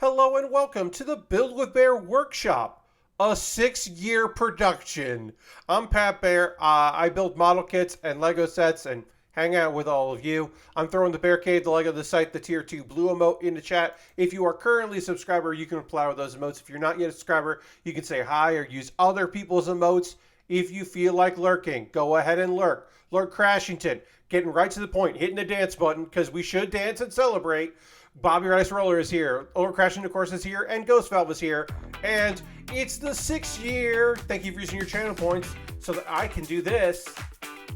Hello and welcome to the Build with Baer workshop, a 6-year production. I'm Pat Baer. I build model kits and Lego sets and hang out with all of you. I'm throwing the Bear Cave, the Lego, the site, the tier 2 blue emote in the chat. If you are currently a subscriber, you can reply with those emotes. If you're not yet a subscriber, you can say hi or use other people's emotes. If you feel like lurking, go ahead and lurk. Lord Crashington, getting right to the point, hitting the dance button because we should dance and celebrate. Bobby Rice Roller is here. Over Crashing, of course, is here. And Ghost Valve is here. And it's the 6th year. Thank you for using your channel points so that I can do this.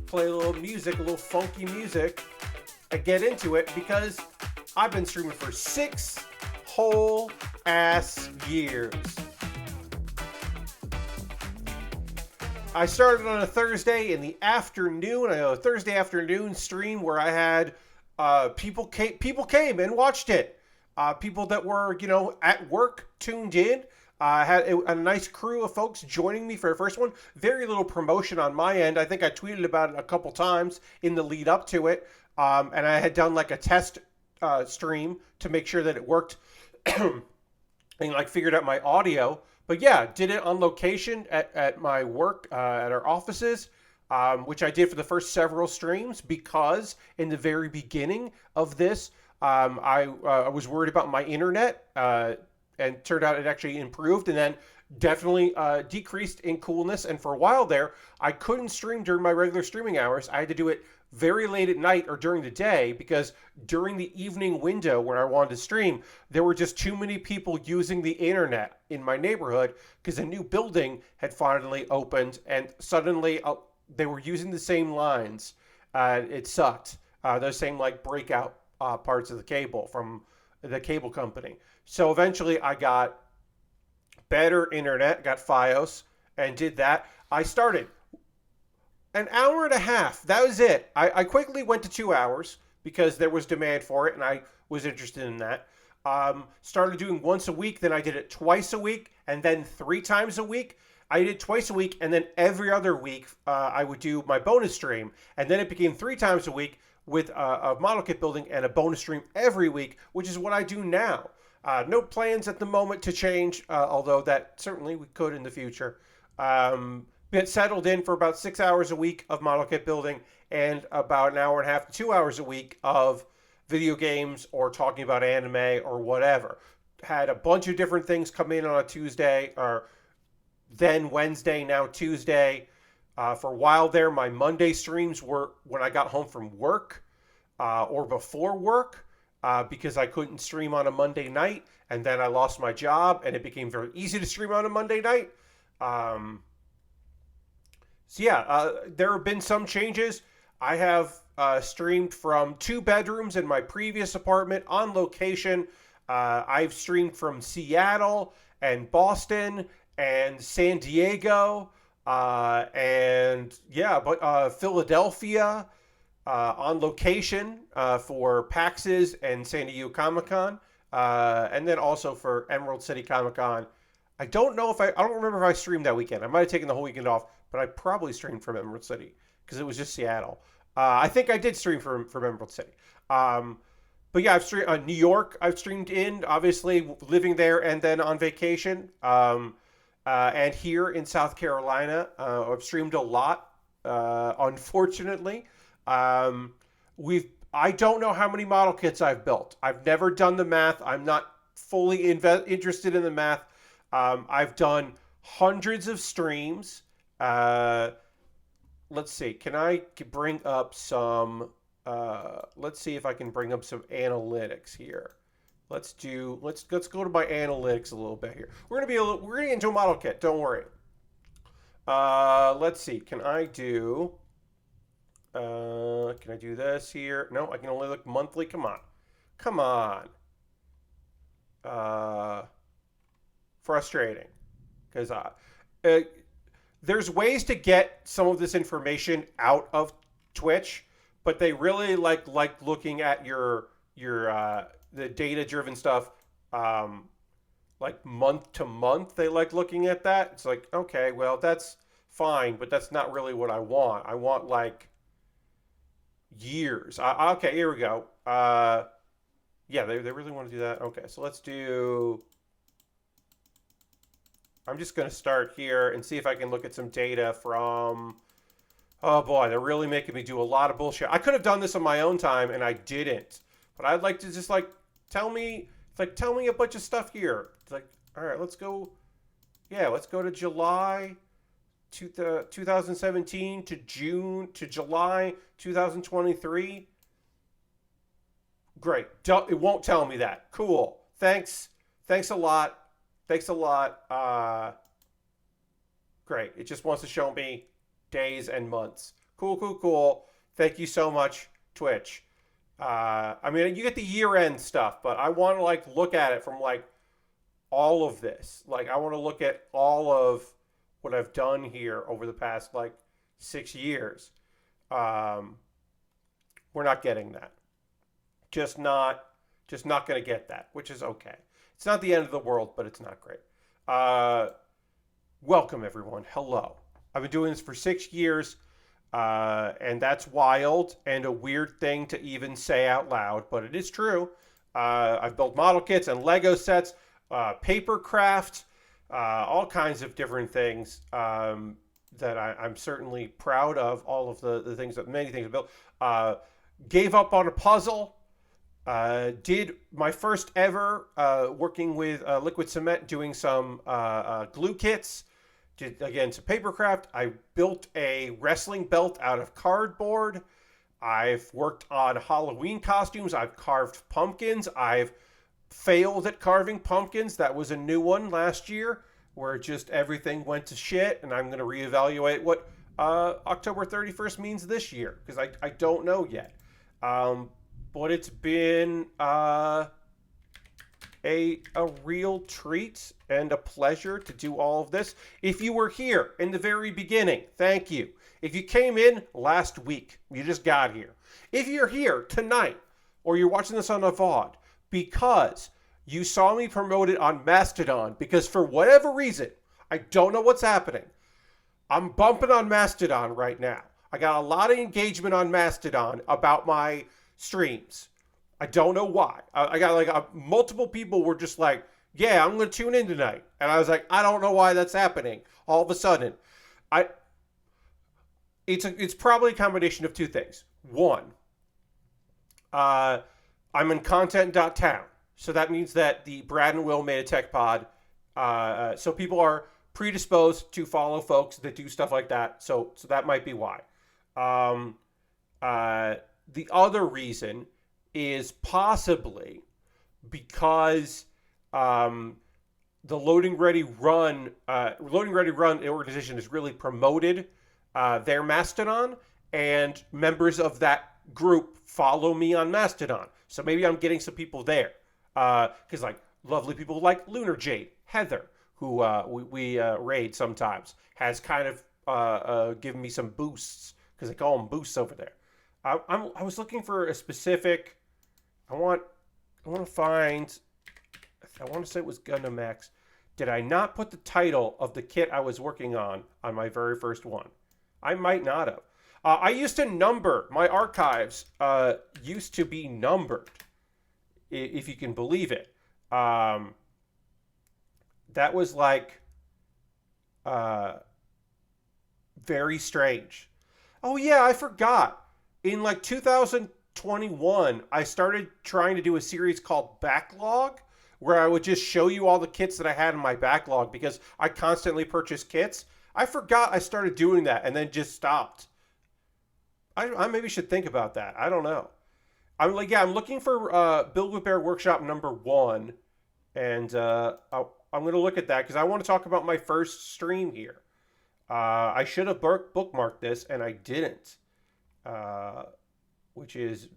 Play a little music, a little funky music. And get into it because I've been streaming for 6 whole ass years. I started on a Thursday in the afternoon. I know a Thursday afternoon stream where I had people came and watched it. People that were, at work tuned in. I had a nice crew of folks joining me for the first one. Very little promotion on my end. I think I tweeted about it a couple times in the lead up to it. And I had done like a test stream to make sure that it worked and figured out my audio. But yeah, did it on location at my work, at our offices. Which I did for the first several streams because in the very beginning of this, I was worried about my internet, and turned out it actually improved and then definitely decreased in coolness. And for a while there, I couldn't stream during my regular streaming hours. I had to do it very late at night or during the day because during the evening window when I wanted to stream, there were just too many people using the internet in my neighborhood because a new building had finally opened and suddenly they were using the same lines. It sucked. Those same breakout parts of the cable from the cable company. So eventually I got better internet, got Fios, and did that. I started an hour and a half. That was it. I quickly went to 2 hours because there was demand for it and I was interested in that. Started doing once a week, then I did it twice a week, and then 3 times a week. I did twice a week, and then every other week I would do my bonus stream. And then it became 3 times a week with a model kit building and a bonus stream every week, which is what I do now. No plans at the moment to change, although that certainly we could in the future. Been settled in for about 6 hours a week of model kit building and about an hour and a half to 2 hours a week of video games or talking about anime or whatever. Had a bunch of different things come in on a Tuesday or then Wednesday, now Tuesday. For a while there, my Monday streams were when I got home from work or before work because I couldn't stream on a Monday night. And then I lost my job and it became very easy to stream on a Monday night. There have been some changes. I have streamed from 2 bedrooms in my previous apartment on location. I've streamed from Seattle and Boston and San Diego, Philadelphia on location for PAXs and San Diego Comic-Con, and then also for Emerald City Comic-Con. I don't remember if I streamed that weekend. I might have taken the whole weekend off, but I probably streamed from Emerald City because it was just Seattle. I think I did stream from Emerald City. But yeah, I've streamed New York. I've streamed in, obviously living there and then on vacation. And here in South Carolina, I've streamed a lot. Unfortunately, I don't know how many model kits I've built. I've never done the math. I'm not fully interested in the math. I've done hundreds of streams. Let's see. Can I bring up some? Let's see if I can bring up some analytics here. Let's go to my analytics a little bit here. We're gonna get into a model kit. Don't worry. Let's see. Can I do this here? No, I can only look monthly. Come on. Frustrating, because there's ways to get some of this information out of Twitch, but they really like looking at your the data-driven stuff, month to month. They like looking at that. It's like, okay, well, that's fine, but that's not really what I want. I want years. Okay, here we go. Yeah, they really want to do that. Okay, so let's do... I'm just going to start here and see if I can look at some data from... Oh boy, they're really making me do a lot of bullshit. I could have done this on my own time and I didn't. But I'd like to just like tell me a bunch of stuff here. It's like, all right, let's go. Yeah, let's go to July 2017 to July 2023. Great. It won't tell me that. Cool. Thanks. Thanks a lot. Thanks a lot. Great. It just wants to show me days and months. Cool, cool, cool. Thank you so much, Twitch. I mean, you get the year-end stuff, but I want to like look at it from like all of this. Like, I want to look at all of what I've done here over the past like 6 years. We're not getting that. Just not going to get that, which is okay. It's not the end of the world, but it's not great. Welcome, everyone. Hello. I've been doing this for 6 years, and that's wild and a weird thing to even say out loud, but it is true. I've built model kits and Lego sets, paper craft, all kinds of different things that I'm certainly proud of. All of the things many things I built. Gave up on a puzzle. Did my first ever working with liquid cement, doing some glue kits. Did again some papercraft. I built a wrestling belt out of cardboard. I've worked on Halloween costumes. I've carved pumpkins. I've failed at carving pumpkins. That was a new one last year where just everything went to shit, and I'm going to reevaluate what October 31st means this year because I don't know yet. But it's been a real treat and a pleasure to do all of this. If you were here in the very beginning, thank you. If you came in last week, you just got here. If you're here tonight, or you're watching this on a VOD, because you saw me promote it on Mastodon, because for whatever reason, I don't know what's happening, I'm bumping on Mastodon right now. I got a lot of engagement on Mastodon about my streams. I don't know why. I got like multiple people were just like, yeah, I'm going to tune in tonight. And I was like, I don't know why that's happening. All of a sudden, it's probably a combination of two things. One, I'm in content.town. So that means that the Brad and Will made a tech pod. So people are predisposed to follow folks that do stuff like that. So that might be why. The other reason is possibly because the Loading Ready Run organization has really promoted their Mastodon, and members of that group follow me on Mastodon. So maybe I'm getting some people there. Because like lovely people like Lunar Jade, Heather, who we raid sometimes, has kind of given me some boosts, because they call them boosts over there. I was looking for a specific. I want to find. I want to say it was Gundam Max. Did I not put the title of the kit I was working on my very first one? I might not have. I used to number my archives. Used to be numbered, if you can believe it. That was like very strange. Oh yeah, I forgot. In like 2021, I started trying to do a series called Backlog, where I would just show you all the kits that I had in my backlog because I constantly purchase kits. I forgot I started doing that and then just stopped. I maybe should think about that. I don't know. I'm looking for Build with Baer Workshop #1, and I'm going to look at that because I want to talk about my first stream here. I should have bookmarked this, and I didn't. Which is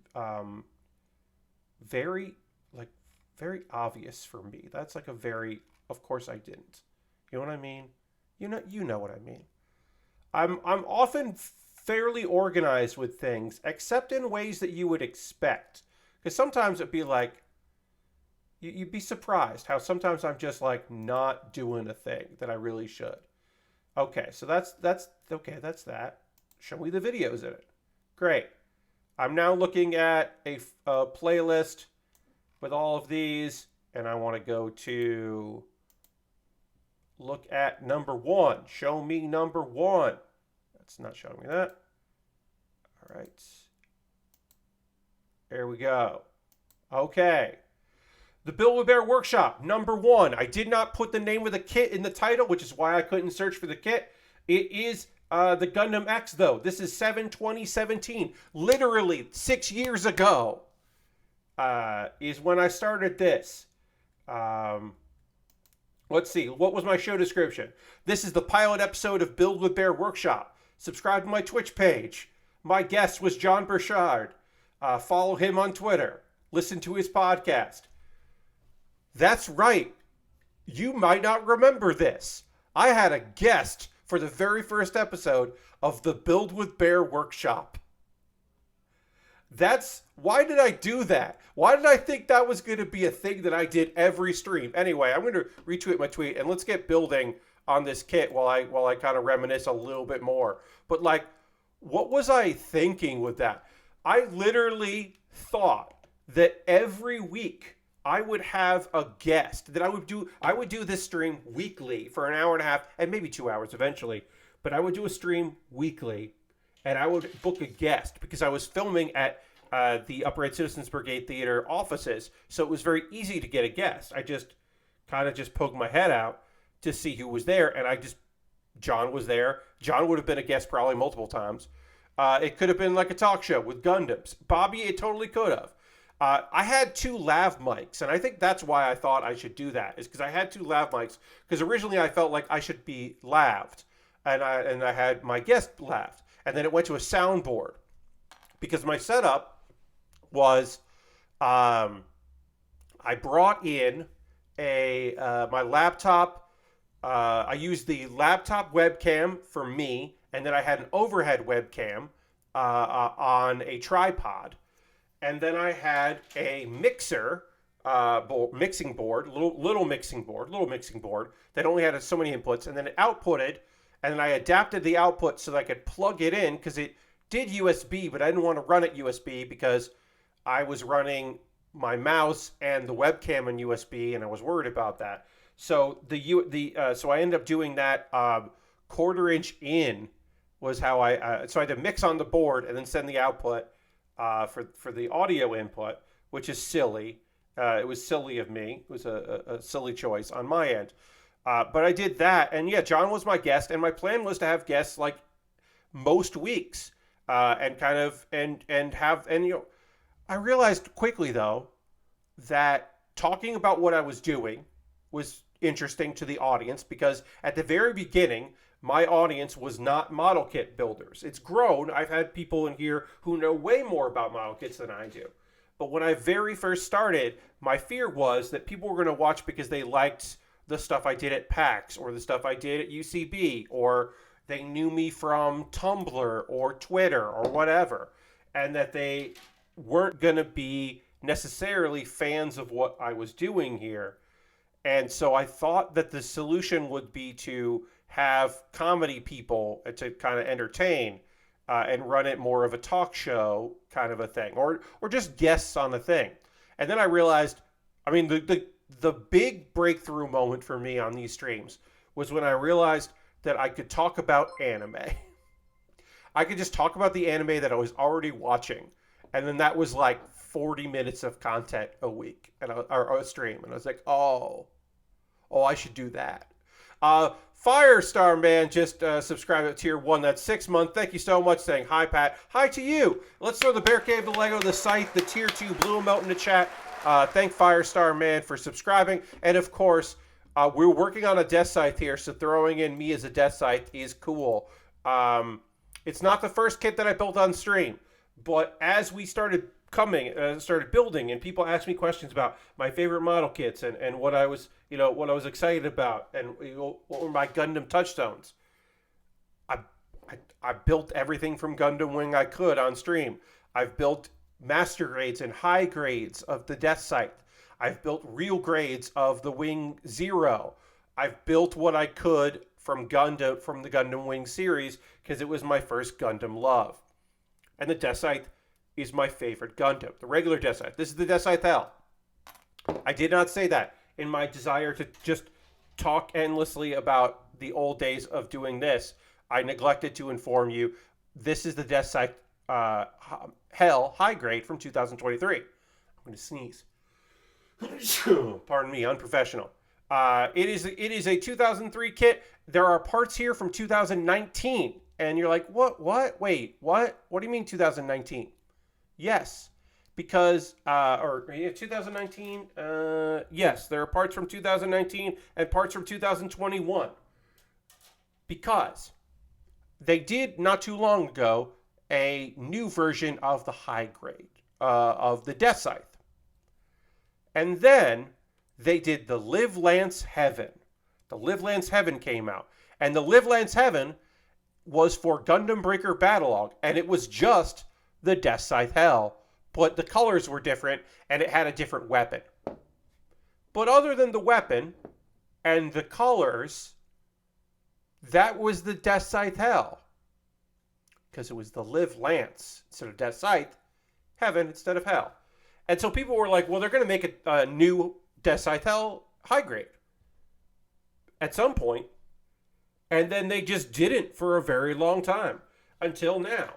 very obvious for me. That's like of course I didn't. You know what I mean? You know what I mean. I'm often fairly organized with things, except in ways that you would expect. Because sometimes it'd be like, you'd be surprised how sometimes I'm just like not doing a thing that I really should. Okay, so that's okay. That's that. Show me the videos in it. Great. I'm now looking at a playlist with all of these, and I want to go to look at number 1. Show me number 1. That's not showing me that. All right. There we go. Okay. The Build with Baer Workshop, number 1. I did not put the name of the kit in the title, which is why I couldn't search for the kit. It is the Gundam X, though. This is 7/2017. Literally 6 years ago is when I started this. Let's see. What was my show description? This is the pilot episode of Build with Baer Workshop. Subscribe to my Twitch page. My guest was John Burchard. Follow him on Twitter. Listen to his podcast. That's right. You might not remember this. I had a guest for the very first episode of the Build with Baer Workshop. Why did I do that? Why did I think that was going to be a thing that I did every stream? Anyway, I'm going to retweet my tweet and let's get building on this kit while I kind of reminisce a little bit more. But like, what was I thinking with that? I literally thought that every week I would have a guest that I would do this stream weekly for an hour and a half and maybe 2 hours eventually, but I would do a stream weekly and I would book a guest because I was filming at the Upright Citizens Brigade Theater offices, so it was very easy to get a guest. I just kind of poked my head out to see who was there, and John was there. John would have been a guest probably multiple times. It could have been like a talk show with Gundams. Bobby, it totally could have. I had 2 lav mics, and I think that's why I thought I should do that, is because I had 2 lav mics, because originally I felt like I should be laved, and I had my guest laved, and then it went to a soundboard, because my setup was, I brought in my laptop. I used the laptop webcam for me, and then I had an overhead webcam on a tripod. And then I had a mixing board that only had so many inputs, and then it outputted, and then I adapted the output so that I could plug it in, because it did USB, but I didn't want to run it USB because I was running my mouse and the webcam in USB, and I was worried about that. So so I ended up doing that 1/4 inch in was how so I had to mix on the board and then send the output for the audio input, which is silly. It was silly of me. It was a silly choice on my end. But I did that, and yeah, John was my guest, and my plan was to have guests like most weeks, and I realized quickly though that talking about what I was doing was interesting to the audience, because at the very beginning, my audience was not model kit builders. It's grown. I've had people in here who know way more about model kits than I do. But when I very first started, my fear was that people were going to watch because they liked the stuff I did at PAX or the stuff I did at UCB, or they knew me from Tumblr or Twitter or whatever, and that they weren't going to be necessarily fans of what I was doing here. And so I thought that the solution would be to have comedy people to kind of entertain and run it more of a talk show kind of a thing, or just guests on the thing. And then I realized, I mean, the big breakthrough moment for me on these streams was when I realized that I could talk about anime. I could just talk about the anime that I was already watching, and then that was like 40 minutes of content a week or a stream, and I was like, oh, I should do that. Firestar Man just subscribed at tier 1. That's 6 months. Thank you so much. Saying hi, Pat. Hi to you. Let's throw the Bear Cave, the Lego, the Scythe, the tier 2 blue emote in the chat. Thank Firestar Man for subscribing. And of course, we're working on a Deathscythe here, so throwing in me as a Deathscythe is cool. It's not the first kit that I built on stream, but as we started building, and people asked me questions about my favorite model kits and what I was excited about, and what were my Gundam touchstones. I built everything from Gundam Wing I could on stream. I've built master grades and high grades of the Deathscythe. I've built real grades of the Wing Zero. I've built what I could from the Gundam Wing series, because it was my first Gundam love. And the Deathscythe is my favorite Gundam. The regular Deathscythe. This is the Deathscythe Hell. I did not say that. In my desire to just talk endlessly about the old days of doing this, I neglected to inform you this is the Deathscythe Hell High Grade from 2023. I'm going to sneeze. Pardon me, unprofessional. It is a 2003 kit. There are parts here from 2019, and you're like, what? Wait, what? What do you mean 2019? Yes, because 2019. Yes, there are parts from 2019 and parts from 2021 because they did not too long ago a new version of the high grade of the Deathscythe. And then they did the Live Lance Heaven. The Live Lance Heaven came out. And the Live Lance Heaven was for Gundam Breaker Battlelog. And it was just the Deathscythe Hell. But the colors were different and it had a different weapon. But other than the weapon and the colors, that was the Deathscythe Hell. Because it was the Live Lance instead of Deathscythe. Heaven instead of Hell. And so people were like, well, they're going to make a new Deathscythe Hell high grade at some point. And then they just didn't for a very long time until now.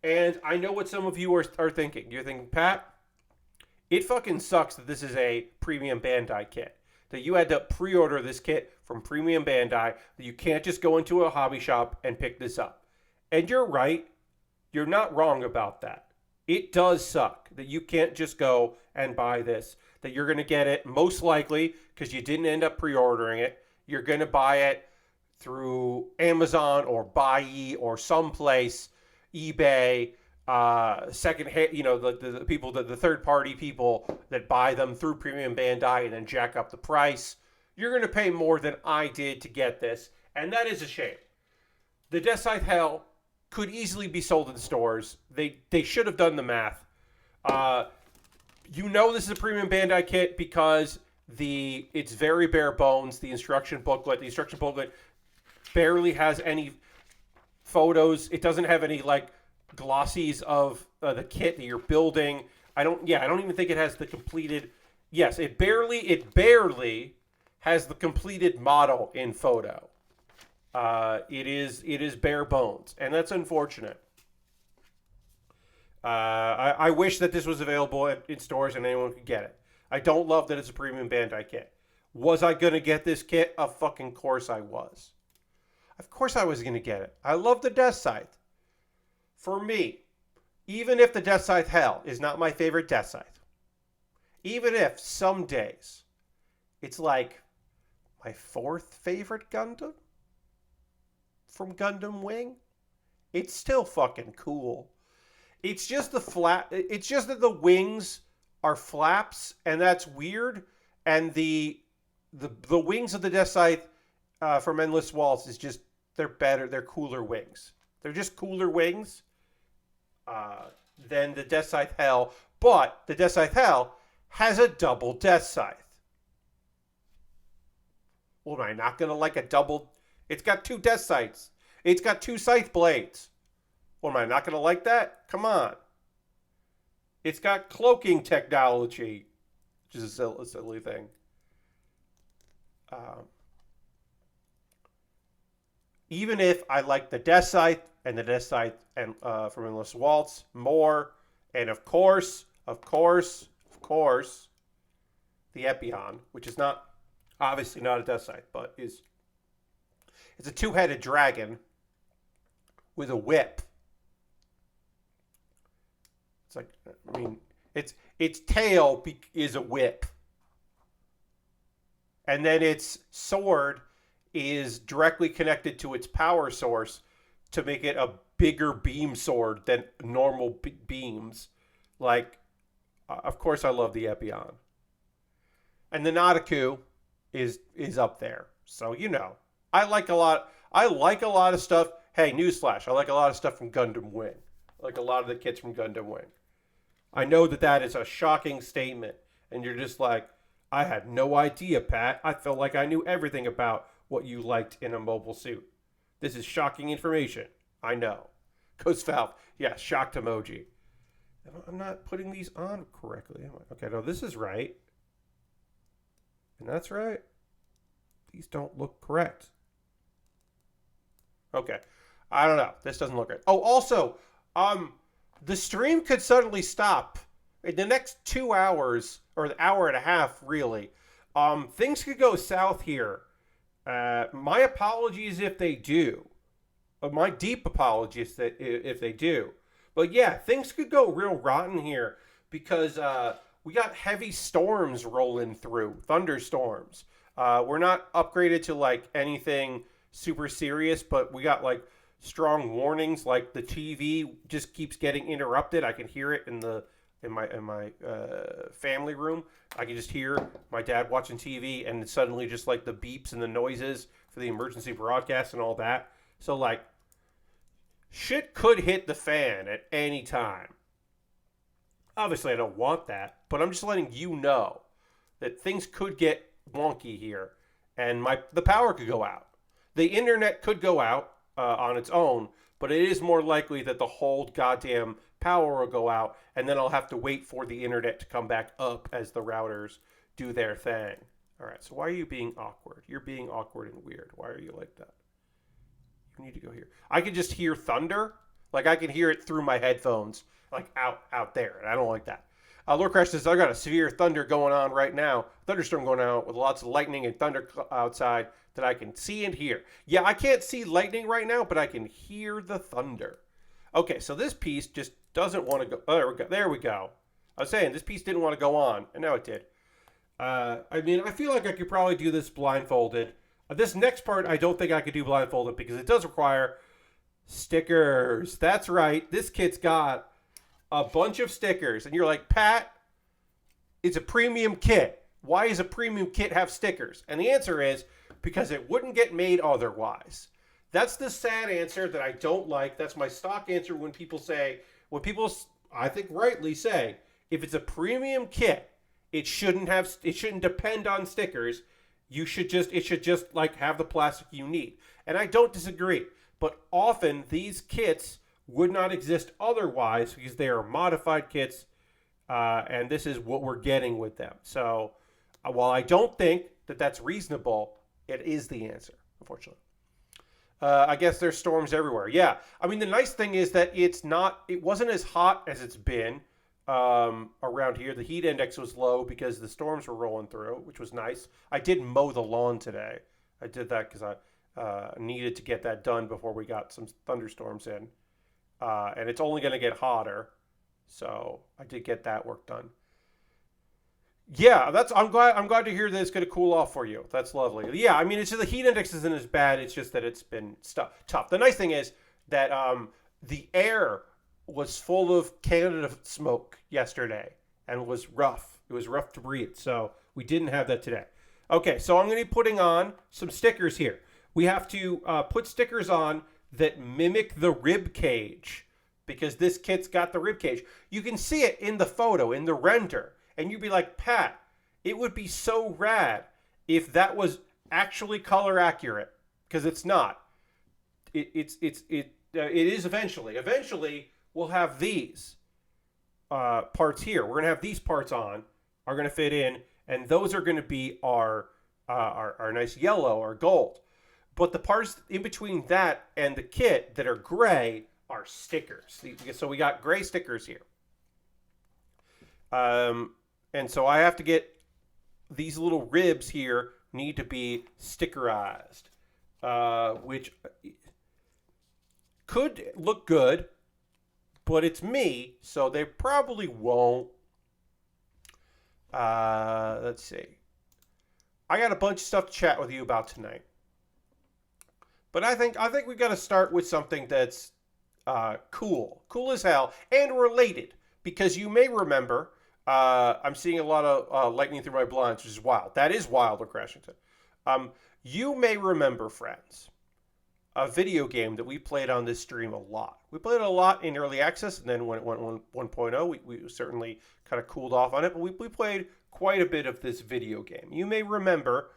And I know what some of you are thinking. You're thinking, Pat, it fucking sucks that this is a premium Bandai kit. That you had to pre-order this kit from premium Bandai. That you can't just go into a hobby shop and pick this up. And you're right. You're not wrong about that. It does suck that you can't just go and buy this. That you're going to get it, most likely, because you didn't end up pre-ordering it. You're going to buy it through Amazon or Buy or someplace, eBay, secondhand, the people, the third-party people that buy them through Premium Bandai and then jack up the price. You're going to pay more than I did to get this, and that is a shame. The Deathscythe Hell could easily be sold in stores. They should have done the math. This is a premium Bandai kit because it's very bare bones. The instruction booklet barely has any photos. It doesn't have any glossies of the kit that you're building. I don't even think it has the completed. Yes, it barely has the completed model in photo. It is bare bones, and that's unfortunate. I wish that this was available in stores and anyone could get it. I don't love that it's a premium Bandai kit. Was I going to get this kit? Of fucking course I was. Of course I was going to get it. I love the Deathscythe. For me, even if the Deathscythe Hell is not my favorite Deathscythe, even if some days it's like my fourth favorite Gundam from Gundam Wing, it's still fucking cool. It's just it's just that the wings are flaps, and that's weird. And the wings of the Deathscythe from Endless Waltz is just, they're better. They're cooler wings. They're just cooler wings than the Deathscythe Hell. But the Deathscythe Hell has a double Deathscythe. Well, am I not going to like a double? It's got two Deathscythes. It's got two scythe blades. Well, am I not going to like that? Come on. It's got cloaking technology, which is a silly thing. Even if I like the Deathscythe and the Deathscythe and from Endless Waltz more, and of course, the Epion, which is not obviously not a Deathscythe, but it's a two-headed dragon with a whip. It's like, I mean, its tail is a whip. And then its sword is directly connected to its power source to make it a bigger beam sword than normal beams. Of course I love the Epion. And the Nautiku is up there. So, I like a lot of stuff. Hey, newsflash, I like a lot of stuff from Gundam Wing. I like a lot of the kits from Gundam Wing. I know that is a shocking statement, and you're just like, I had no idea, Pat. I felt like I knew everything about what you liked in a mobile suit. This is shocking information. I know. Ghost Valve. Yeah, shocked emoji. I'm not putting these on correctly, am I? Okay, no, this is right. And that's right. These don't look correct. Okay. I don't know. This doesn't look right. Oh, also, the stream could suddenly stop in the next 2 hours, or the hour and a half, really. Things could go south here. My apologies if they do. My deep apologies if they do. But yeah, things could go real rotten here because we got heavy storms rolling through, thunderstorms. We're not upgraded to like anything super serious, but we got like strong warnings. Like the TV just keeps getting interrupted. I can hear it in my family room. I can just hear my dad watching TV, and it's suddenly just like the beeps and the noises for the emergency broadcast and all that. So like, shit could hit the fan at any time. Obviously, I don't want that, but I'm just letting you know that things could get wonky here, and the power could go out. The internet could go out on its own, but it is more likely that the whole goddamn power will go out, and then I'll have to wait for the internet to come back up as the routers do their thing. All right, so why are you being awkward? You're being awkward and weird. Why are you like that? You need to go here. I can just hear thunder. Like, I can hear it through my headphones, like out there, and I don't like that. Lord Crash says, I got a severe thunder going on right now. Thunderstorm going on with lots of lightning and thunder outside that I can see and hear. Yeah, I can't see lightning right now, but I can hear the thunder. Okay, so this piece just doesn't want to go. Oh, there we go. There we go. I was saying, this piece didn't want to go on, and now it did. I mean, I feel like I could probably do this blindfolded. This next part, I don't think I could do blindfolded because it does require stickers. That's right. This kid's got a bunch of stickers. And you're like, Pat, it's a premium kit. Why does a premium kit have stickers? And the answer is because it wouldn't get made otherwise. That's the sad answer that I don't like. That's my stock answer when people, I think rightly say, if it's a premium kit, it shouldn't depend on stickers. It should just like have the plastic you need. And I don't disagree. But often these kits would not exist otherwise because they are modified kits, and this is what we're getting with them. So while I don't think that that's reasonable, it is the answer, unfortunately. I guess there's storms everywhere. Yeah, I mean, the nice thing is that it wasn't as hot as it's been around here. The heat index was low because the storms were rolling through, which was nice. I did mow the lawn today. I did that because I needed to get that done before we got some thunderstorms in. And it's only going to get hotter. So I did get that work done. Yeah, I'm glad to hear that it's going to cool off for you. That's lovely. Yeah, I mean, it's just the heat index isn't as bad. It's just that it's been tough. The nice thing is that the air was full of Canada smoke yesterday and was rough. It was rough to breathe. So we didn't have that today. Okay, so I'm going to be putting on some stickers here. We have to put stickers on that mimic the rib cage because this kit's got the rib cage. You can see it in the photo, in the render. And you'd be like, Pat, it would be so rad if that was actually color accurate, because it's not. It is eventually. Eventually, we'll have these parts here. We're gonna have these parts on, are gonna fit in, and those are gonna be our nice yellow or gold. But the parts in between that and the kit that are gray are stickers. So we got gray stickers here. And so I have to get these little ribs here need to be stickerized, which could look good, but it's me, so they probably won't. Let's see. I got a bunch of stuff to chat with you about tonight, but I think we got to start with something that's cool as hell, and related, because you may remember. I'm seeing a lot of lightning through my blinds, which is wild. That is wild, or Crashington. You may remember, friends, a video game that we played on this stream a lot. We played it a lot in early access, and then when it went 1.0, we certainly kind of cooled off on it, but we played quite a bit of this video game. You may remember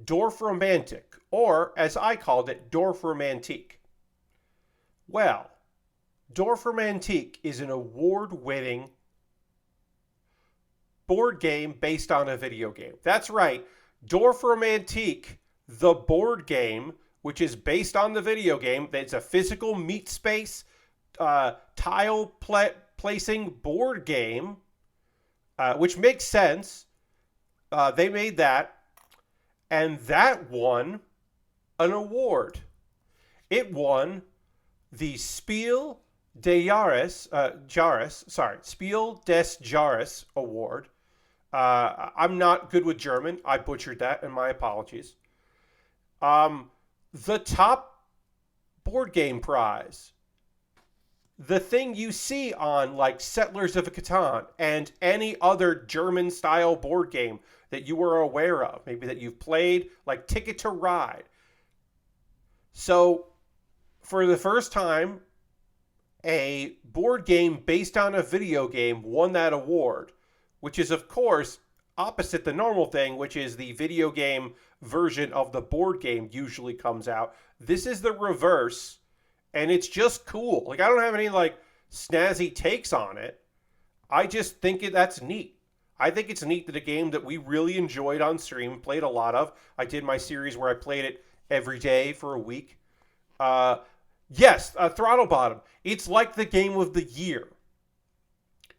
Dorfromantik, or as I called it, Dorfromantik. Well, Dorfromantik is an award-winning board game based on a video game. That's right. Dorfromantik, the board game, which is based on the video game. It's a physical meat space tile placing board game, which makes sense. They made that, and that won an award. It won the Spiel des Jahres award. I'm not good with German. I butchered that, and my apologies. The top board game prize, the thing you see on like Settlers of Catan and any other German style board game that you are aware of, maybe that you've played, like Ticket to Ride. So for the first time, a board game based on a video game won that award, which is of course opposite the normal thing, which is the video game version of the board game usually comes out. This is the reverse. And it's just cool. Like, I don't have any, like, snazzy takes on it. I just think that's neat. I think it's neat that a game that we really enjoyed on stream, played a lot of. I did my series where I played it every day for a week. Yes, Throttle Bottom. It's like the game of the year.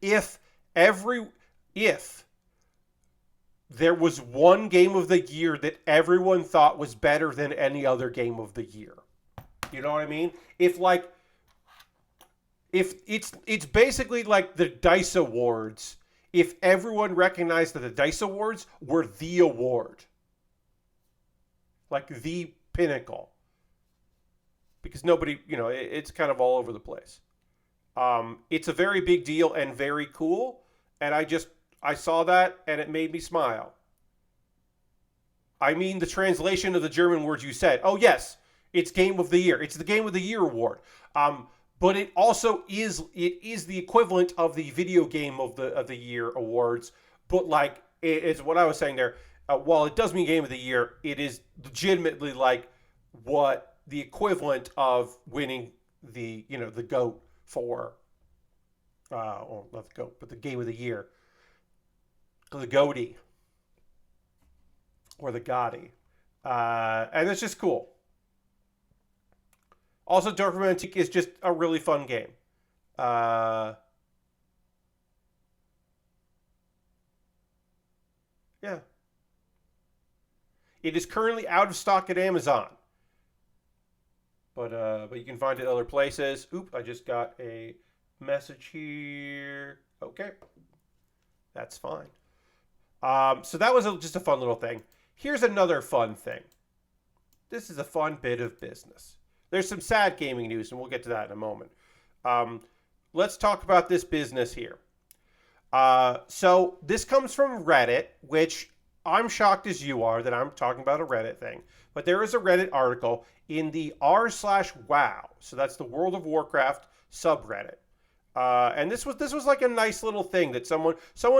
If there was one game of the year that everyone thought was better than any other game of the year. You know what I mean? If it's basically like the DICE Awards, if everyone recognized that the DICE Awards were the award. Like the pinnacle. Because nobody, it's kind of all over the place. It's a very big deal and very cool. And I saw that and it made me smile. I mean the translation of the German words you said. Oh, yes. It's Game of the Year. It's the Game of the Year award. But it also is the equivalent of the Video Game of the Year awards. But like it's what I was saying there. While it does mean Game of the Year, it is legitimately like what the equivalent of winning the GOAT for well, not the GOAT, but the Game of the Year. The GOATY. Or the GOTY. And it's just cool. Also, Dorfromantik is just a really fun game. Yeah. It is currently out of stock at Amazon. But you can find it other places. Oop, I just got a message here. Okay. That's fine. So that was just a fun little thing. Here's another fun thing. This is a fun bit of business. There's some sad gaming news, and we'll get to that in a moment. Let's talk about this business here. So this comes from Reddit, which I'm shocked as you are that I'm talking about a Reddit thing. But there is a Reddit article in the r/wow. So that's the World of Warcraft subreddit. And this was like a nice little thing that someone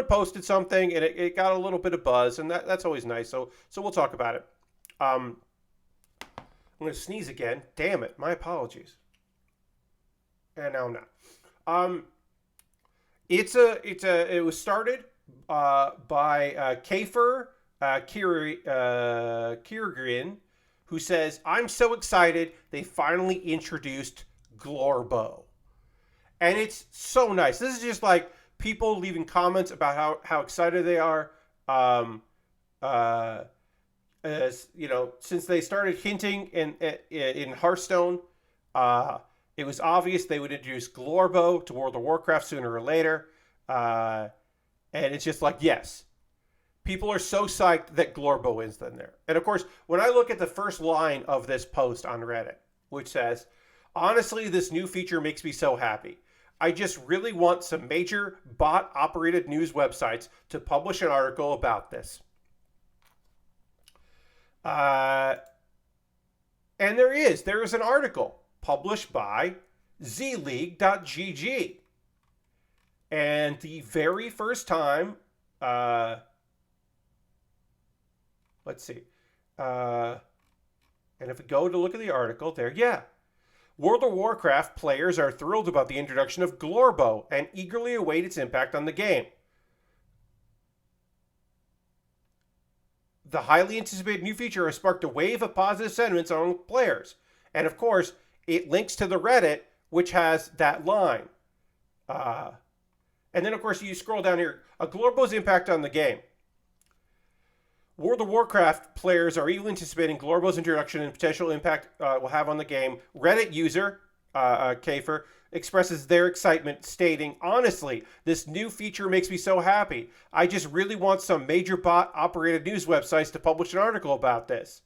posted something, and it got a little bit of buzz, and that's always nice. So we'll talk about it. I'm going to sneeze again. Damn it. My apologies. And now I'm not. It was started by Kafer Kirgrin, who says, "I'm so excited they finally introduced Glorbo." And it's so nice. This is just like people leaving comments about how excited they are. As since they started hinting in Hearthstone, it was obvious they would introduce Glorbo to World of Warcraft sooner or later. And it's just like, yes, people are so psyched that Glorbo is in there. And of course, when I look at the first line of this post on Reddit, which says, "Honestly, this new feature makes me so happy. I just really want some major bot-operated news websites to publish an article about this." And there is an article published by zleague.gg. And the very first time, let's see. And if we go to look at the article there, yeah. World of Warcraft players are thrilled about the introduction of Glorbo and eagerly await its impact on the game. The highly anticipated new feature has sparked a wave of positive sentiments among players. And of course, it links to the Reddit, which has that line. And then, of course, you scroll down here. A Glorbo's impact on the game. World of Warcraft players are eagerly anticipating Glorbo's introduction and potential impact will have on the game. Reddit user, Kafer, expresses their excitement, stating, "Honestly, this new feature makes me so happy. I just really want some major bot-operated news websites to publish an article about this."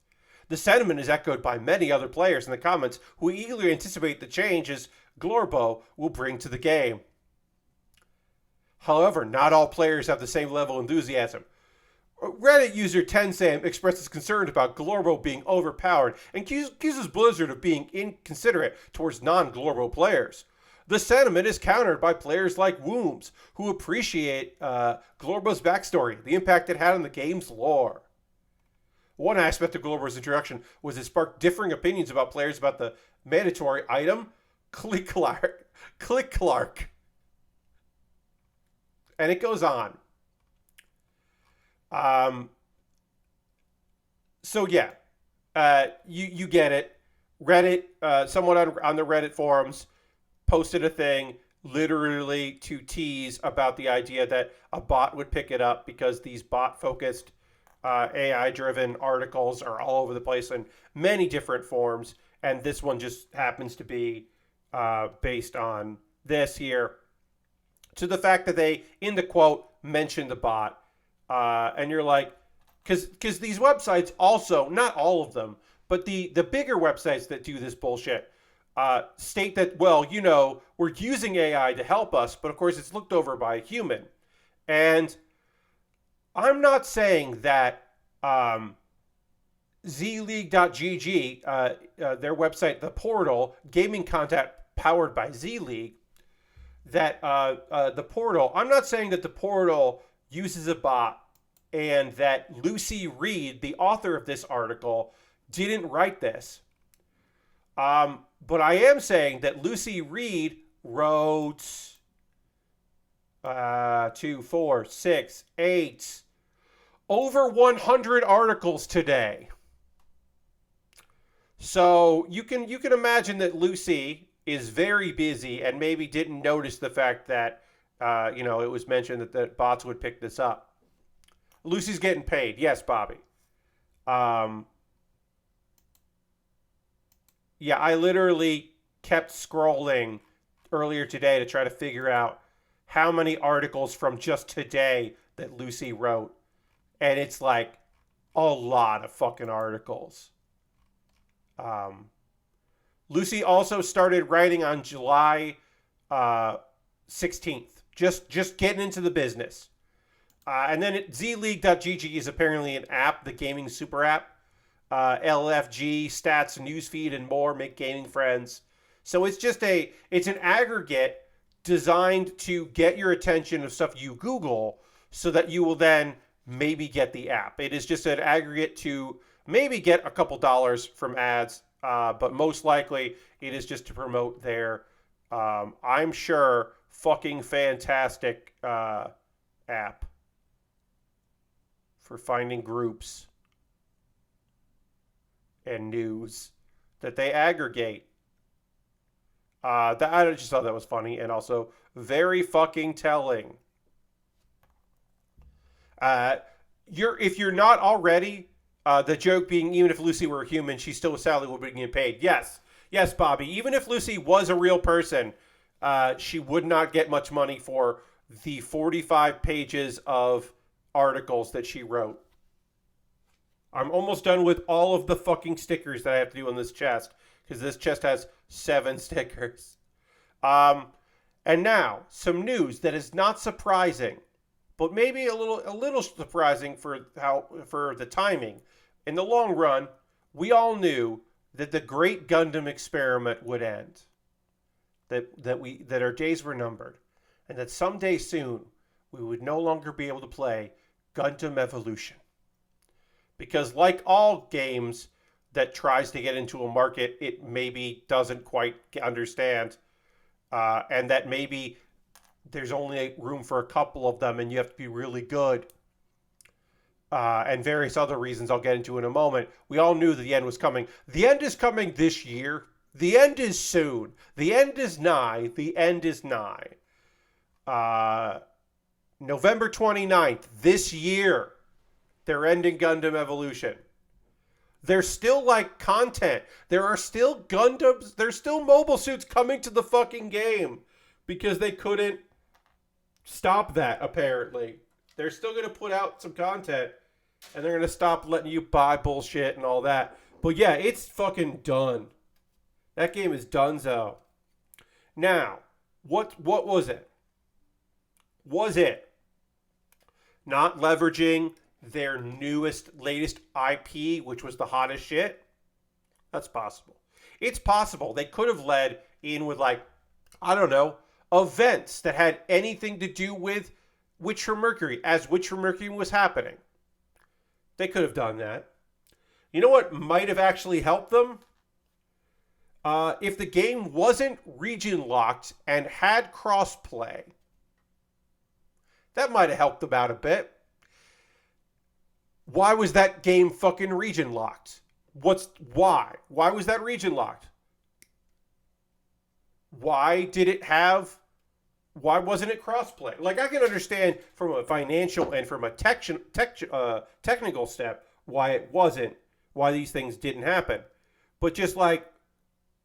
The sentiment is echoed by many other players in the comments who eagerly anticipate the changes Glorbo will bring to the game. However, not all players have the same level of enthusiasm. Reddit user Tensam expresses concern about Glorbo being overpowered and accuses Blizzard of being inconsiderate towards non-Glorbo players. The sentiment is countered by players like Wooms, who appreciate Glorbo's backstory, the impact it had on the game's lore. One aspect of Glorbo's introduction was it sparked differing opinions about players about the mandatory item, Click Clark. And it goes on. So yeah, you get it. Reddit, someone on the Reddit forums posted a thing literally to tease about the idea that a bot would pick it up because these bot-focused AI-driven articles are all over the place in many different forms, and this one just happens to be based on this here. To the fact that they, in the quote, mentioned the bot. And you're like, because these websites also, not all of them, but the bigger websites that do this bullshit state that, well, you know, we're using AI to help us, but of course it's looked over by a human. And I'm not saying that zleague.gg, their website, the portal, gaming content powered by Z-League, that the portal, I'm not saying that the portal uses a bot and that Lucy Reed, the author of this article, didn't write this. But I am saying that Lucy Reed wrote 2, 4, 6, 8, over 100 articles today. So you can imagine that Lucy is very busy and maybe didn't notice the fact that it was mentioned that the bots would pick this up. Lucy's getting paid. Yes, Bobby. Yeah, I literally kept scrolling earlier today to try to figure out how many articles from just today that Lucy wrote. And it's like a lot of fucking articles. Lucy also started writing on July 16th. Just getting into the business. And then zleague.gg is apparently an app, the gaming super app. LFG, stats, newsfeed, and more make gaming friends. So it's just it's an aggregate designed to get your attention of stuff you Google so that you will then maybe get the app. It is just an aggregate to maybe get a couple dollars from ads, but most likely it is just to promote their, I'm sure, fucking fantastic app for finding groups and news that they aggregate. I just thought that was funny and very fucking telling. If you're not already, the joke being, even if Lucy were a human, she still sadly would be getting paid. Yes, Bobby. Even if Lucy was a real person, she would not get much money for the 45 pages of articles that she wrote. I'm almost done with all of the fucking stickers that I have to do on this chest, because this chest has 7 stickers. And now, some news that is not surprising, but maybe a little surprising for the timing. In the long run, we all knew that the Great Gundam experiment would end. That our days were numbered, and that someday soon we would no longer be able to play Gundam Evolution. Because like all games that tries to get into a market it maybe doesn't quite understand, and that maybe there's only room for a couple of them and you have to be really good. and various other reasons I'll get into in a moment, we all knew that the end was coming. The end is coming this year. The end is soon. The end is nigh. The end is nigh. November 29th, this year, they're ending Gundam Evolution. There's still, like, content. There are still Gundams. There's still mobile suits coming to the fucking game because they couldn't stop that, apparently. They're still going to put out some content, and they're going to stop letting you buy bullshit and all that. But yeah, it's fucking done. That game is donezo. Now, what was it? Was it not leveraging their latest IP, which was the hottest shit? That's possible. It's possible. They could have led in with, like, I don't know, events that had anything to do with Witch from Mercury, as Witch from Mercury was happening. They could have done that. You know what might have actually helped them? If the game wasn't region locked and had crossplay, that might have helped them out a bit. Why was that game fucking region locked? Why? Why was that region locked? Why wasn't it crossplay? Like, I can understand from a financial and from a technical step why these things didn't happen. But just like,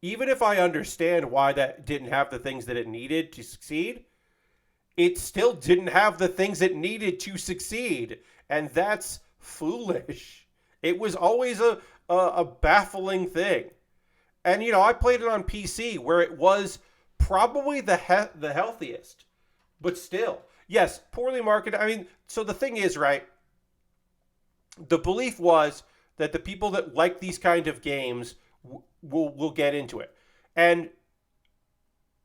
even if I understand why that didn't have the things that it needed to succeed, it still didn't have the things it needed to succeed. And that's foolish. It was always a baffling thing. And, you know, I played it on PC where it was probably the healthiest. But still, yes, poorly marketed. I mean, so the thing is, right, the belief was that the people that like these kind of games will get into it. And,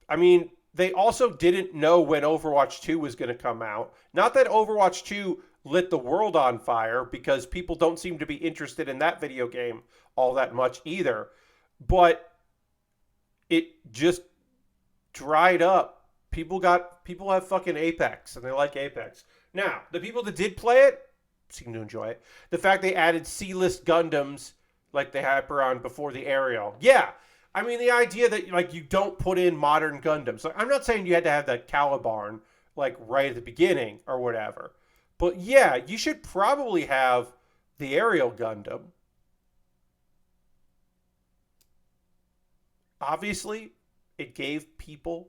I mean, they also didn't know when Overwatch 2 was going to come out. Not that Overwatch 2 lit the world on fire, because people don't seem to be interested in that video game all that much either. But it just dried up. People have fucking Apex, and they like Apex. Now, the people that did play it seem to enjoy it. The fact they added C-list Gundams like the Hyperon before the Ariel. Yeah. I mean, the idea that, like, you don't put in modern Gundams. Like, I'm not saying you had to have that Calibarn, like, right at the beginning or whatever. But yeah, you should probably have the Ariel Gundam. Obviously, it gave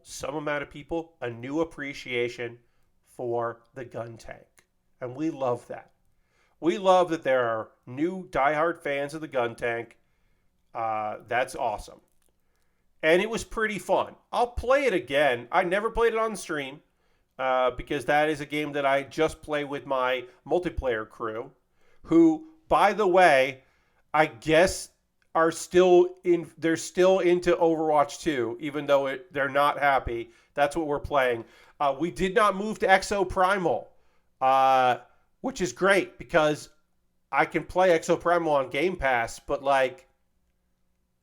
some amount of people, a new appreciation for the gun tank. And we love that. We love that there are new diehard fans of the gun tank. That's awesome. And it was pretty fun. I'll play it again. I never played it on stream because that is a game that I just play with my multiplayer crew, who, by the way, I guess they're still into Overwatch 2, even though they're not happy. That's what we're playing. We did not move to Exo Primal, which is great because I can play Exo Primal on Game Pass, but, like,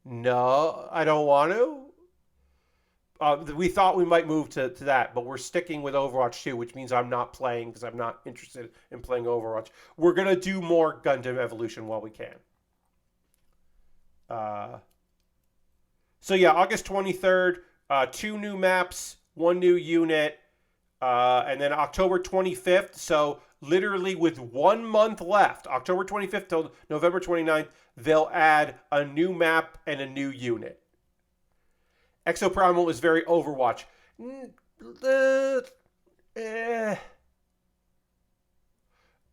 no, I don't want to. We thought we might move to that, but we're sticking with Overwatch 2, which means I'm not playing because I'm not interested in playing Overwatch. We're going to do more Gundam Evolution while we can. So yeah, August 23rd, 2 new maps, 1 new unit, and then October 25th, so literally with 1 month left, October 25th till November 29th, they'll add a new map and a new unit. Exo Primal is very Overwatch.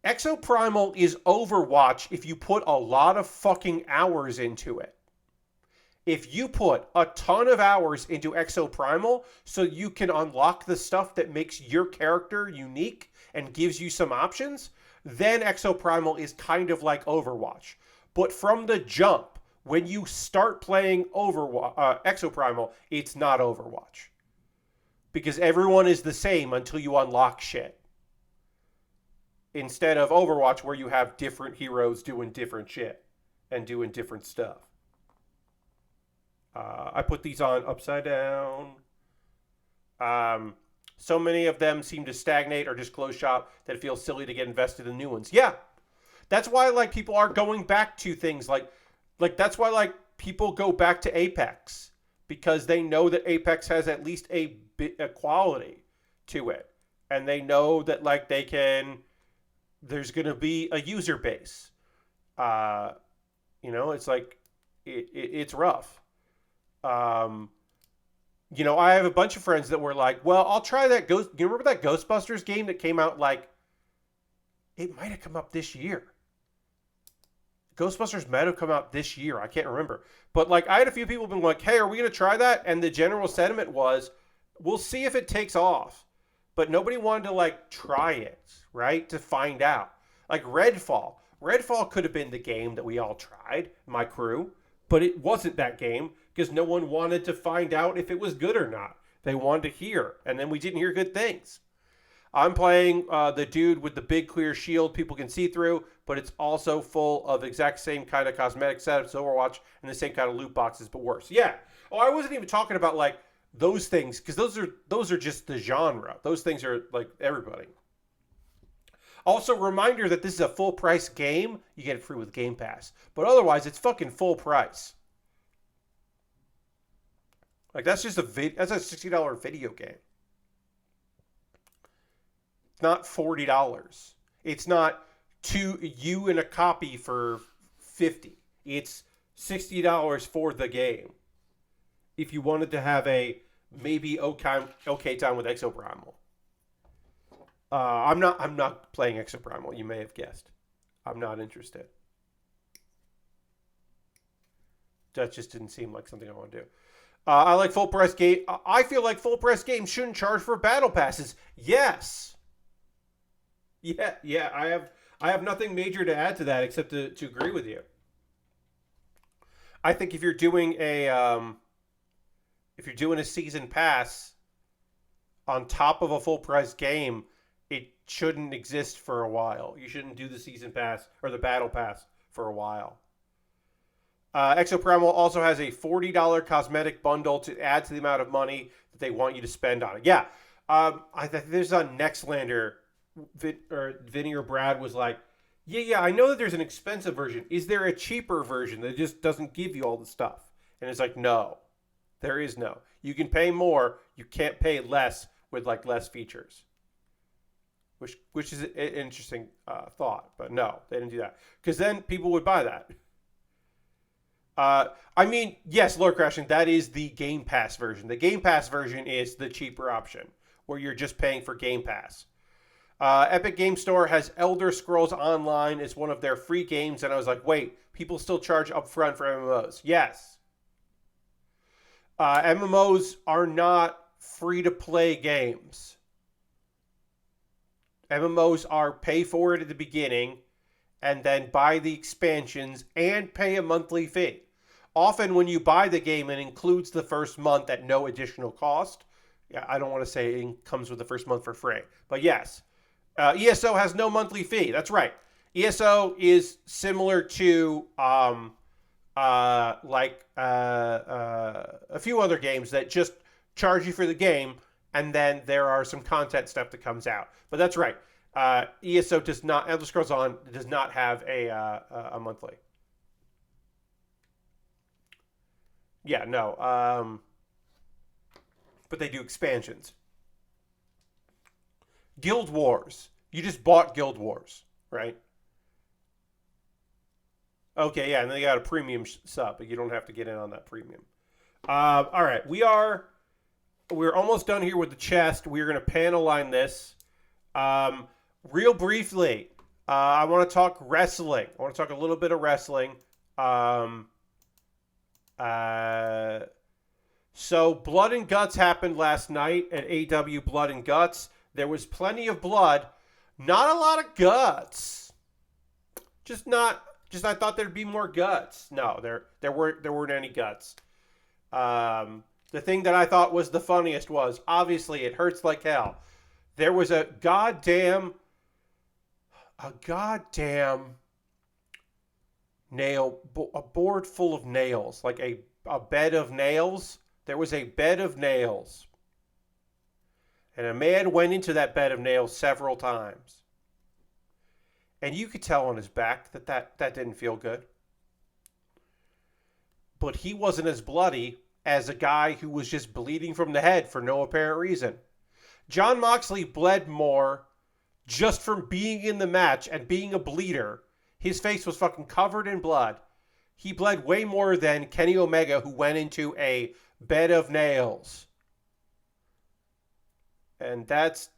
Exo Primal is Overwatch if you put a lot of fucking hours into it. If you put a ton of hours into Exo Primal so you can unlock the stuff that makes your character unique and gives you some options, then Exo Primal is kind of like Overwatch. But from the jump, when you start playing Exo Primal, it's not Overwatch. Because everyone is the same until you unlock shit. Instead of Overwatch, where you have different heroes doing different shit and doing different stuff. I put these on upside down. So many of them seem to stagnate or just close shop that it feels silly to get invested in new ones. Yeah. That's why like people are going back to things like that's why like people go back to Apex because they know that Apex has at least a bit of quality to it, and they know that like they can. There's going to be a user base. It's like it's rough. I have a bunch of friends that were like, "Well, I'll try that Ghost." You remember that Ghostbusters game that came out like it might have come up this year. Ghostbusters might have come out this year. I can't remember. But like I had a few people been like, "Hey, are we going to try that?" And the general sentiment was, "We'll see if it takes off." But nobody wanted to like try it, right? To find out. Like Redfall. Redfall could have been the game that we all tried, my crew, but it wasn't that game because no one wanted to find out if it was good or not. They wanted to hear, and then we didn't hear good things. I'm playing the dude with the big clear shield people can see through, but it's also full of exact same kind of cosmetic setups, Overwatch, and the same kind of loot boxes, but worse. Yeah. Oh, I wasn't even talking about like those things because those are just the genre. Those things are like everybody. Also, reminder that this is a full price game. You get it free with Game Pass, but otherwise, it's fucking full price. Like that's just that's a $60 video game. It's not $40. It's not you and a copy for $50. It's $60 for the game. If you wanted to have a maybe okay time with Exoprimal. I'm not playing Exoprimal. You may have guessed. I'm not interested. That just didn't seem like something I want to do. I like full price game. I feel like full price games shouldn't charge for battle passes. Yes. Yeah. I have nothing major to add to that except to agree with you. I think if you're doing a season pass on top of a full price game, it shouldn't exist for a while. You shouldn't do the season pass or the battle pass for a while. Exoprimal also has a $40 cosmetic bundle to add to the amount of money that they want you to spend on it. Yeah, I think there's a Nextlander, Vinny or Brad was like, yeah, I know that there's an expensive version. Is there a cheaper version that just doesn't give you all the stuff? And it's like, no, there is no. You can pay more. You can't pay less with like less features. Which is an interesting thought, but no, they didn't do that because then people would buy that. I mean, yes, Lord Crashing, that is the Game Pass version. The Game Pass version is the cheaper option where you're just paying for Game Pass. Epic Game Store has Elder Scrolls Online as one of their free games, and I was like, wait, people still charge upfront for MMOs? Yes. MMOs are not free-to-play games. MMOs are pay for it at the beginning and then buy the expansions and pay a monthly fee. Often when you buy the game, it includes the first month at no additional cost. Yeah, I don't want to say it comes with the first month for free. But yes, ESO has no monthly fee. That's right. ESO is similar to a few other games that just charge you for the game, and then there are some content stuff that comes out. But that's right. ESO does not. Elder Scrolls On does not have a monthly. Yeah, no. But they do expansions. Guild Wars. You just bought Guild Wars, right? Okay, yeah, and then you got a premium sub, but you don't have to get in on that premium. All right, we're almost done here with the chest. We're going to panel line this. Real briefly, I want to talk wrestling. I want to talk a little bit of wrestling. So Blood and Guts happened last night at AW Blood and Guts. There was plenty of blood, not a lot of guts. I thought there'd be more guts. No, there weren't any guts. The thing that I thought was the funniest was, obviously, it hurts like hell. There was a goddamn nail, a board full of nails, like a bed of nails. There was a bed of nails. And a man went into that bed of nails several times. And you could tell on his back that didn't feel good. But he wasn't as bloody as a guy who was just bleeding from the head for no apparent reason. Jon Moxley bled more just from being in the match and being a bleeder. His face was fucking covered in blood. He bled way more than Kenny Omega, who went into a bed of nails. And that's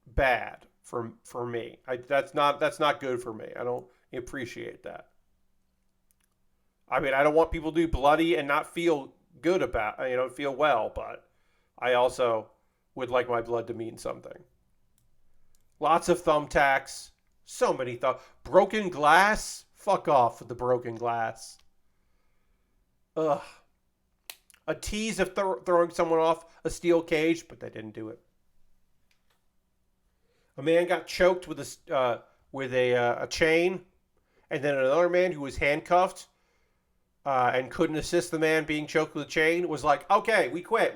bad for me. That's not good for me. I don't appreciate that. I mean, I don't want people to be bloody and not feel good about, feel well, but I also would like my blood to mean something. Lots of thumbtacks. So many broken glass. Fuck off with the broken glass. Ugh. A tease of throwing someone off a steel cage, but they didn't do it. A man got choked with a chain, and then another man who was handcuffed and couldn't assist the man being choked with a chain was like, "Okay, we quit.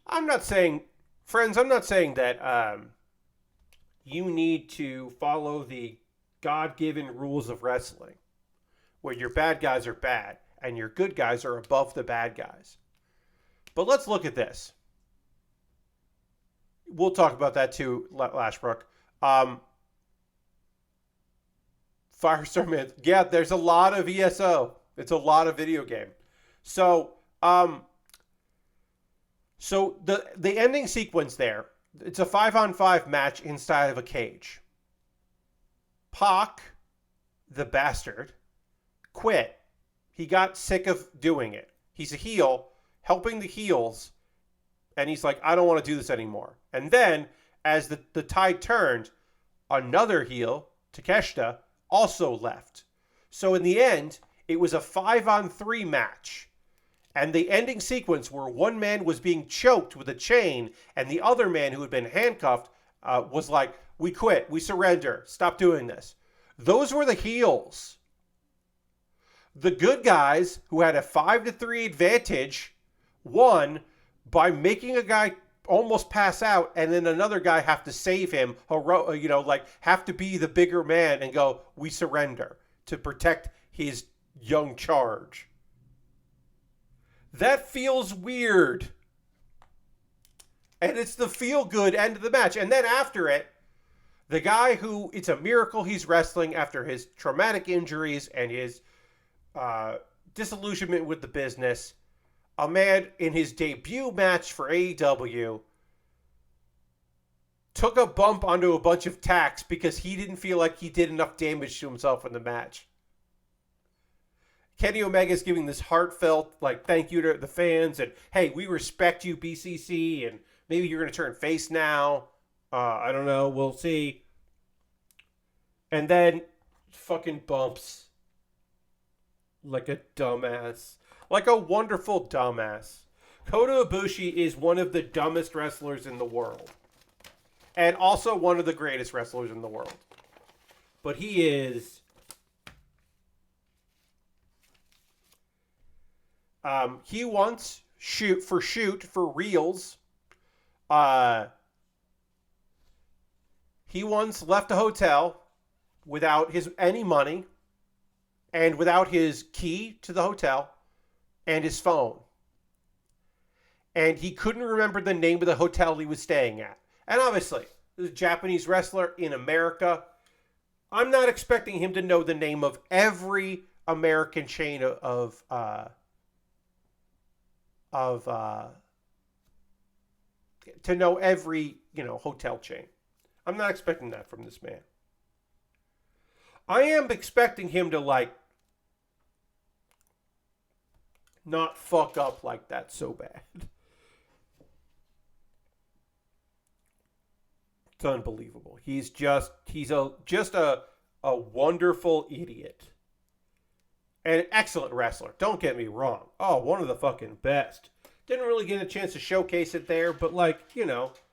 I'm not saying that you need to follow the God-given rules of wrestling, where your bad guys are bad and your good guys are above the bad guys. But let's look at this. We'll talk about that too, Lashbrook. Firestorm Man. Yeah, there's a lot of ESO. It's a lot of video game. So the ending sequence there, it's a 5-on-5 match inside of a cage. Pac, the bastard, quit. He got sick of doing it. He's a heel, helping the heels, and he's like, I don't want to do this anymore. And then, as the tide turned, another heel, Takeshita, also left. So in the end, it was a 5-on-3 match. And the ending sequence where one man was being choked with a chain and the other man who had been handcuffed was like, we quit, we surrender, stop doing this. Those were the heels. The good guys who had a 5-3 advantage won by making a guy almost pass out and then another guy have to save him, have to be the bigger man and go, we surrender to protect his young charge. That feels weird. And it's the feel-good end of the match. And then after it, the guy who, it's a miracle he's wrestling after his traumatic injuries and his disillusionment with the business, a man in his debut match for AEW took a bump onto a bunch of tacks because he didn't feel like he did enough damage to himself in the match. Kenny Omega is giving this heartfelt, thank you to the fans, and hey, we respect you, BCC, and maybe you're going to turn face now. I don't know. We'll see. And then fucking bumps. Like a dumbass. Like a wonderful dumbass. Kota Ibushi is one of the dumbest wrestlers in the world. And also one of the greatest wrestlers in the world. But he is... he once shoot for reels. He once left a hotel without any money and without his key to the hotel and his phone. And he couldn't remember the name of the hotel he was staying at. And obviously, this is a Japanese wrestler in America. I'm not expecting him to know the name of every American chain to know every, hotel chain. I'm not expecting that from this man. I am expecting him to, not fuck up like that so bad. It's unbelievable. He's a wonderful idiot. And an excellent wrestler. Don't get me wrong. Oh, one of the fucking best. Didn't really get a chance to showcase it there, but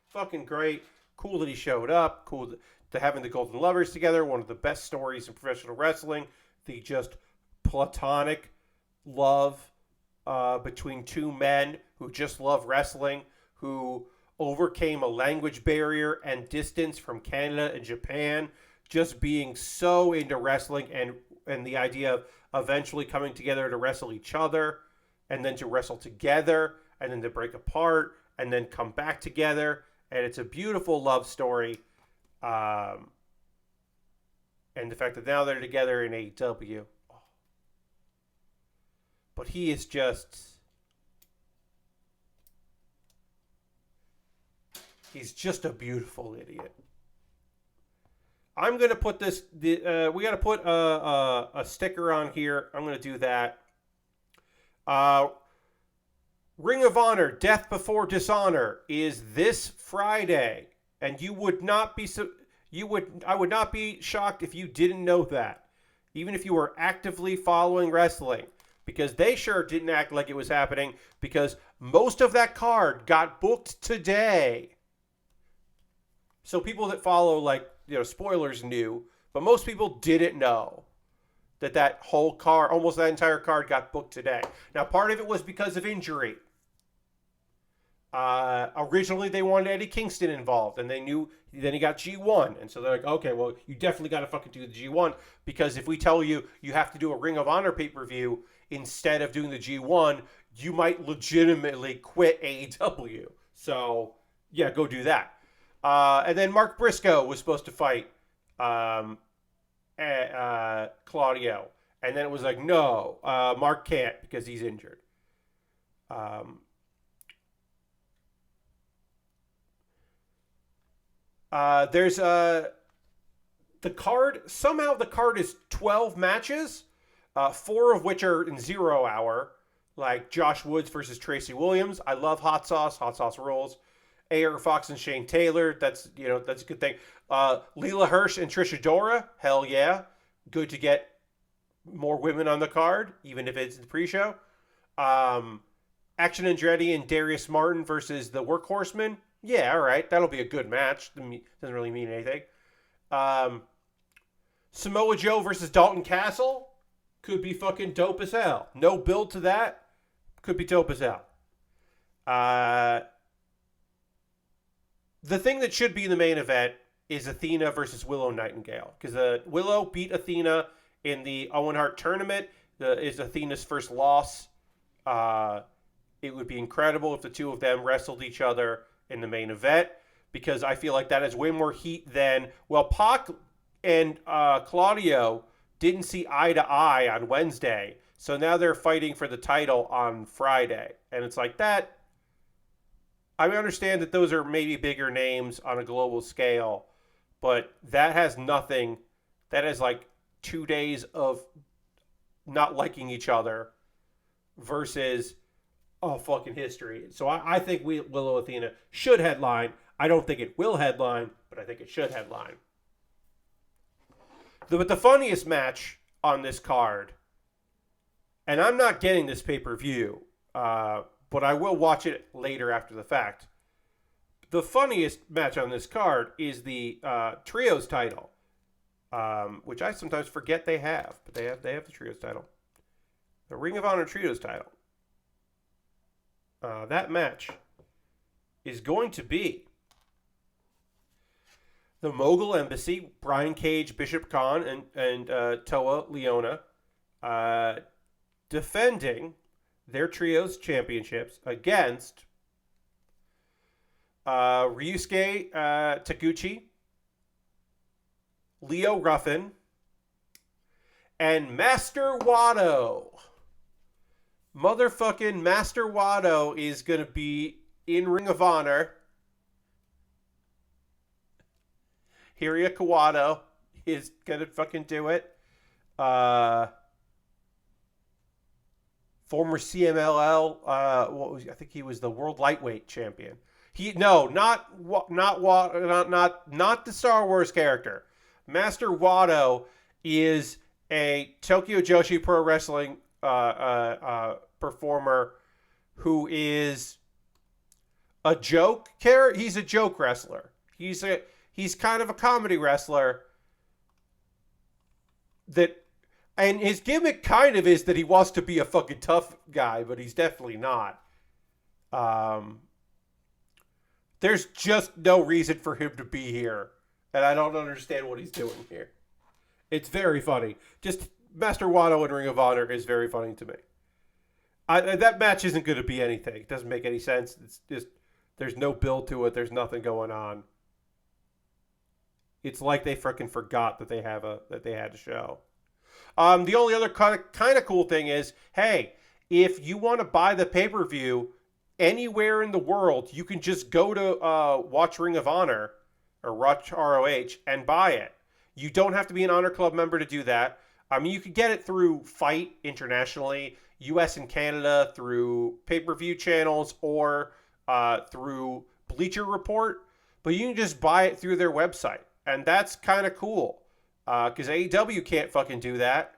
fucking great. Cool that he showed up. Cool to having the Golden Lovers together. One of the best stories in professional wrestling. The just platonic love between two men who just love wrestling, who overcame a language barrier and distance from Canada and Japan, just being so into wrestling and the idea of eventually coming together to wrestle each other and then to wrestle together and then to break apart and then come back together. And it's a beautiful love story. And the fact that now they're together in AEW. But he is just... He's just a beautiful idiot. I'm going to put this... we got to put a sticker on here. I'm going to do that. Ring of Honor, Death Before Dishonor is this Friday. And you would not be... I would not be shocked if you didn't know that. Even if you were actively following wrestling. Because they sure didn't act like it was happening. Because most of that card got booked today. So people that follow, like, spoilers knew. But most people didn't know that whole card, almost that entire card got booked today. Now, part of it was because of injury. Originally, they wanted Eddie Kingston involved. And they knew, then he got G1. And so they're like, okay, well, you definitely got to fucking do the G1. Because if we tell you you have to do a Ring of Honor pay-per-view instead of doing the G1, you might legitimately quit AEW. So, yeah, go do that. And then Mark Briscoe was supposed to fight Claudio. And then it was like, no, Mark can't because he's injured. There's the card. Somehow the card is 12 matches, 4 of which are in 0 hour, like Josh Woods versus Tracy Williams. I love Hot Sauce. Hot Sauce rules. A.R. Fox and Shane Taylor. That's a good thing. Leela Hirsch and Trish Adora. Hell yeah. Good to get more women on the card, even if it's the pre-show. Action Andretti and Darius Martin versus the Workhorsemen. Yeah, all right. That'll be a good match. Doesn't really mean anything. Samoa Joe versus Dalton Castle. Could be fucking dope as hell. No build to that. Could be dope as hell. The thing that should be in the main event is Athena versus Willow Nightingale. Because Willow beat Athena in the Owen Hart tournament. Is Athena's first loss. It would be incredible if the two of them wrestled each other in the main event. Because I feel like that has way more heat than... Well, Pac and Claudio didn't see eye to eye on Wednesday. So now they're fighting for the title on Friday. And it's like that... I understand that those are maybe bigger names on a global scale, but that has nothing. That is like 2 days of not liking each other versus fucking history. So I think Willow Athena should headline. I don't think it will headline, but I think it should headline. But the funniest match on this card, and I'm not getting this pay-per-view, but I will watch it later after the fact. The funniest match on this card is the Trios title, which I sometimes forget they have, but they have the Trios title. The Ring of Honor Trios title. That match is going to be the Mogul Embassy, Brian Cage, Bishop Khan, and Toa Leona defending their Trios championships against Ryusuke Taguchi, Leo Ruffin, and Master Wato. Motherfucking Master Wato is going to be in Ring of Honor. Hiria Kawato is going to fucking do it. Former CMLL, I think he was the World Lightweight Champion. Not the Star Wars character. Master Wato is a Tokyo Joshi Pro Wrestling performer who is a joke character. He's a joke wrestler. He's kind of a comedy wrestler that. And his gimmick kind of is that he wants to be a fucking tough guy, but he's definitely not. There's just no reason for him to be here. And I don't understand what he's doing here. It's very funny. Just Master Wano in Ring of Honor is very funny to me. That match isn't going to be anything. It doesn't make any sense. It's just, there's no build to it. There's nothing going on. It's like they freaking forgot that they had a show. The only other kind of cool thing is, hey, if you want to buy the pay-per-view anywhere in the world, you can just go to Watch Ring of Honor or Watch ROH and buy it. You don't have to be an Honor Club member to do that. I mean, you could get it through Fight internationally, US and Canada, through pay-per-view channels, or through Bleacher Report. But you can just buy it through their website. And that's kind of cool. Because AEW can't fucking do that.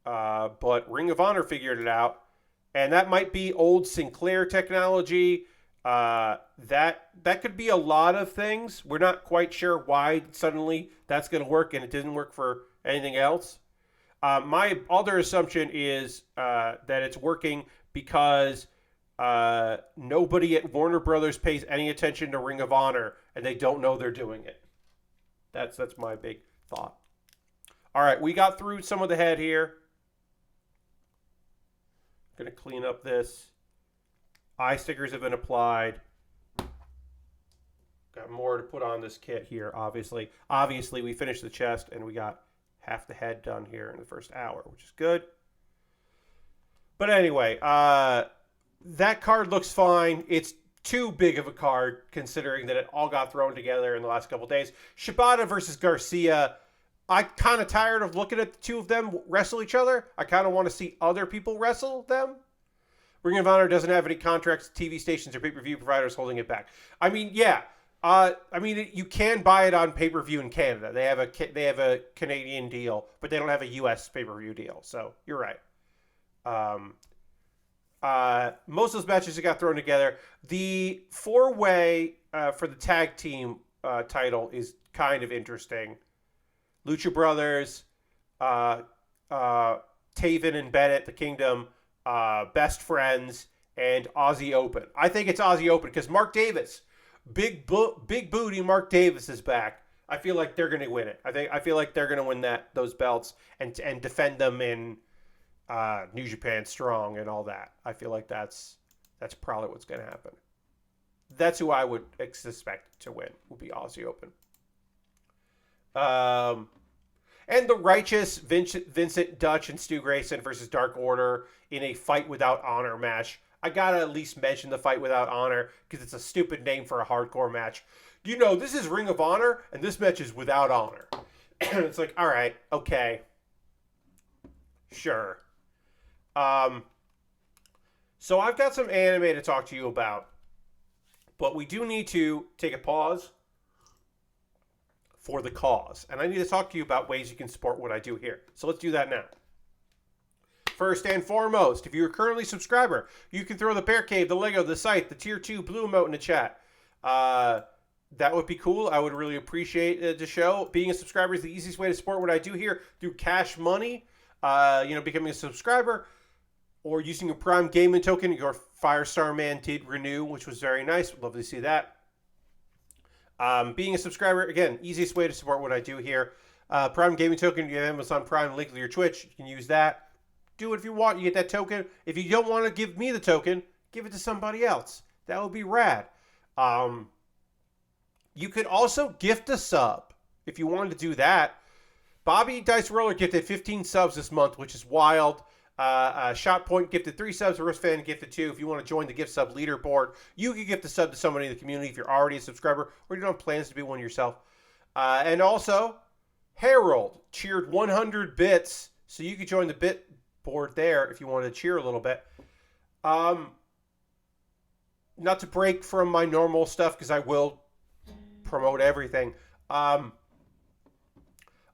But Ring of Honor figured it out. And that might be old Sinclair technology. That could be a lot of things. We're not quite sure why suddenly that's going to work and it didn't work for anything else. My other assumption is that it's working because nobody at Warner Brothers pays any attention to Ring of Honor and they don't know they're doing it. That's my big thought. All right, we got through some of the head here. Going to clean up this. Eye stickers have been applied. Got more to put on this kit here, obviously. Obviously, we finished the chest and we got half the head done here in the first hour, which is good. But anyway, that card looks fine. It's too big of a card, considering that it all got thrown together in the last couple days. Shibata versus Garcia. I'm kind of tired of looking at the two of them wrestle each other. I kind of want to see other people wrestle them. Ring of Honor doesn't have any contracts, TV stations, or pay-per-view providers holding it back. I mean, yeah. You can buy it on pay-per-view in Canada. They have a Canadian deal, but they don't have a U.S. pay-per-view deal. So you're right. Most of those matches that got thrown together. The 4-way for the tag team title is kind of interesting. Lucha Brothers, Taven and Bennett, the Kingdom, Best Friends, and Aussie Open. I think it's Aussie Open because Mark Davis, big booty Mark Davis is back. I feel like they're going to win it. I feel like they're going to win those belts and defend them in New Japan Strong and all that. I feel like that's probably what's going to happen. That's who I would suspect to win, would be Aussie Open. And the Righteous, Vincent Dutch and Stu Grayson versus Dark Order in a Fight Without Honor match. I gotta at least mention the Fight Without Honor because it's a stupid name for a hardcore match. You know, this is Ring of Honor and this match is without honor. It's like, all right, okay. Sure. So I've got some anime to talk to you about. But we do need to take a pause for the cause. And I need to talk to you about ways you can support what I do here. So let's do that now. First and foremost, if you're currently a subscriber, you can throw the Bear Cave, the Lego, the site, the Tier 2 blue emote in the chat. That would be cool. I would really appreciate the show. Being a subscriber is the easiest way to support what I do here through cash money. Becoming a subscriber or using a Prime Gaming token. Your Firestar Man did renew, which was very nice. Would love to see that. Being a subscriber, again, easiest way to support what I do here. Prime Gaming token, you have Amazon Prime linked with your Twitch. You can use that. Do it if you want. You get that token. If you don't want to give me the token, give it to somebody else. That would be rad. You could also gift a sub if you wanted to do that. Bobby Dice Roller gifted 15 subs this month, which is wild. Shot Point gifted 3 subs. Wrist Fan gifted 2. If you want to join the gift sub leaderboard, you can gift a sub to somebody in the community if you're already a subscriber or you don't have plans to be one yourself. And also, Harold cheered 100 bits, so you could join the bit board there if you wanted to cheer a little bit. Not to break from my normal stuff because I will promote everything. I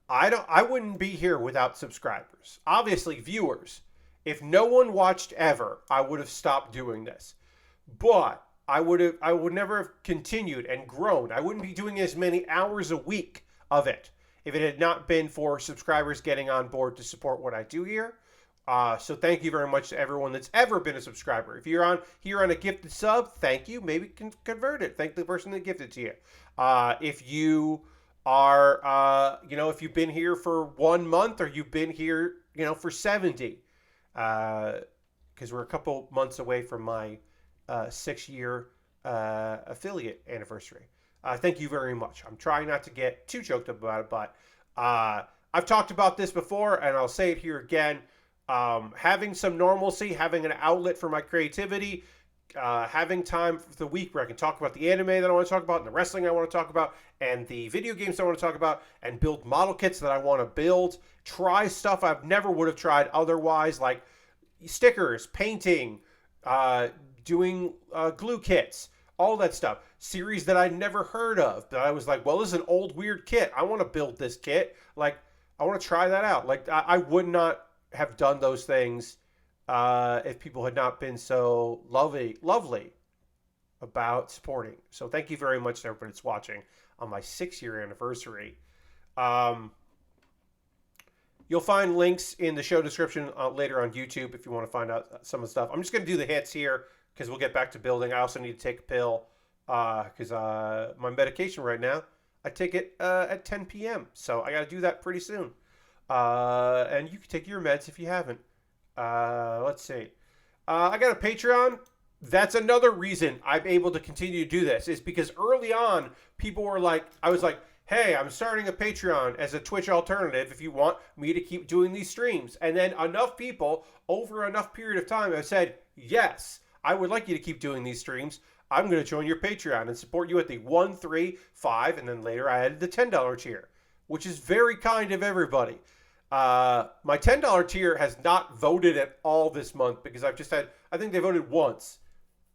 wouldn't be here without subscribers. Obviously, viewers. If no one watched ever, I would have stopped doing this. But I would never have continued and grown. I wouldn't be doing as many hours a week of it if it had not been for subscribers getting on board to support what I do here. So thank you very much to everyone that's ever been a subscriber. If you're on here on a gifted sub, thank you. Maybe convert it. Thank the person that gifted to you. If you are, if you've been here for 1 month or you've been here, for 70, because we're a couple months away from my 6-year affiliate anniversary. Thank you very much. I'm trying not to get too choked up about it, but I've talked about this before, and I'll say it here again. Having some normalcy, having an outlet for my creativity, having time for the week where I can talk about the anime that I want to talk about, and the wrestling I want to talk about, and the video games I want to talk about, and build model kits that I want to build, try stuff I never would have tried otherwise, like stickers, painting, doing glue kits, all that stuff. Series that I never heard of, but I was like, well, this is an old weird kit. I want to build this kit. Like, I want to try that out. Like, I would not have done those things if people had not been so lovely about supporting. So thank you very much to everybody that's watching on my 6-year anniversary. You'll find links in the show description later on YouTube if you want to find out some of the stuff. I'm just going to do the hits here because we'll get back to building. I also need to take a pill because my medication right now, I take it at 10 p.m. So I got to do that pretty soon. And you can take your meds if you haven't. Let's see. I got a Patreon. That's another reason I'm able to continue to do this, is because early on, people were like, I was like, hey, I'm starting a Patreon as a Twitch alternative if you want me to keep doing these streams. And then enough people over enough period of time have said, yes, I would like you to keep doing these streams. I'm going to join your Patreon and support you at the $1, $3, $5, and then later I added the $10 tier, which is very kind of everybody. My $10 tier has not voted at all this month because I've just had, I think they voted once.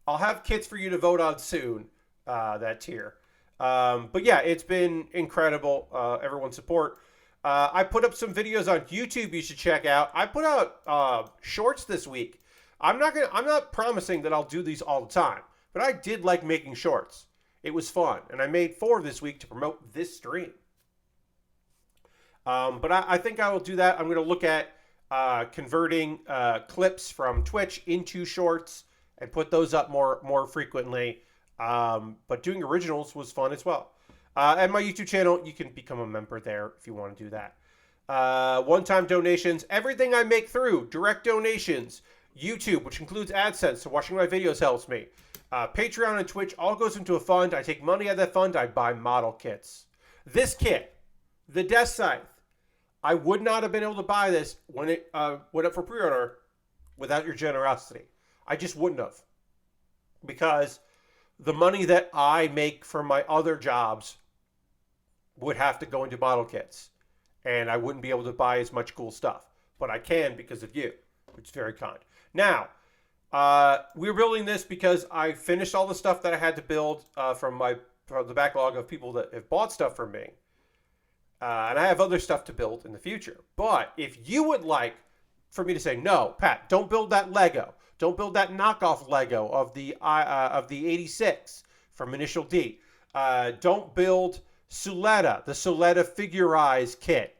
I'll have kits for you to vote on soon, that tier. But yeah, it's been incredible, everyone's support. I put up some videos on YouTube you should check out. I put out shorts this week. I'm not promising that I'll do these all the time, but I did like making shorts. It was fun, and I made 4 this week to promote this stream. But I think I will do that. I'm going to look at converting clips from Twitch into shorts and put those up more frequently. But doing originals was fun as well. And my YouTube channel, you can become a member there if you want to do that. One-time donations, everything I make through, direct donations, YouTube, which includes AdSense, so watching my videos helps me. Patreon and Twitch all goes into a fund. I take money out of that fund. I buy model kits. This kit, the Deathscythe, I would not have been able to buy this when it went up for pre-order without your generosity. I just wouldn't have. Because the money that I make from my other jobs would have to go into model kits. And I wouldn't be able to buy as much cool stuff. But I can because of you, which is very kind. Now, we're building this because I finished all the stuff that I had to build from the backlog of people that have bought stuff from me. And I have other stuff to build in the future. But if you would like for me to say, no, Pat, don't build that Lego. Don't build that knockoff Lego of the 86 from Initial D. Don't build Suletta, the Suletta Figurize kit.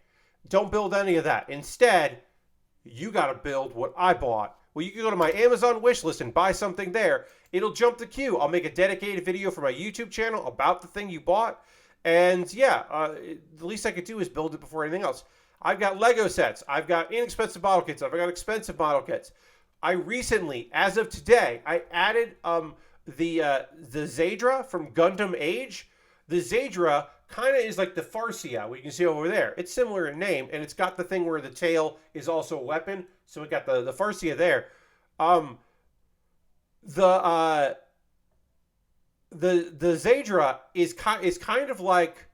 Don't build any of that. Instead, you got to build what I bought. Well, you can go to my Amazon wish list and buy something there. It'll jump the queue. I'll make a dedicated video for my YouTube channel about the thing you bought. And yeah, the least I could do is build it before anything else. I've got Lego sets. I've got inexpensive model kits. I've got expensive model kits. I recently, as of today, I added the Zadra from Gundam Age. The Zadra kind of is like the Farsia, what you can see over there. It's similar in name, and it's got the thing where the tail is also a weapon. So we got the Farsia there. The Zadra is kind of like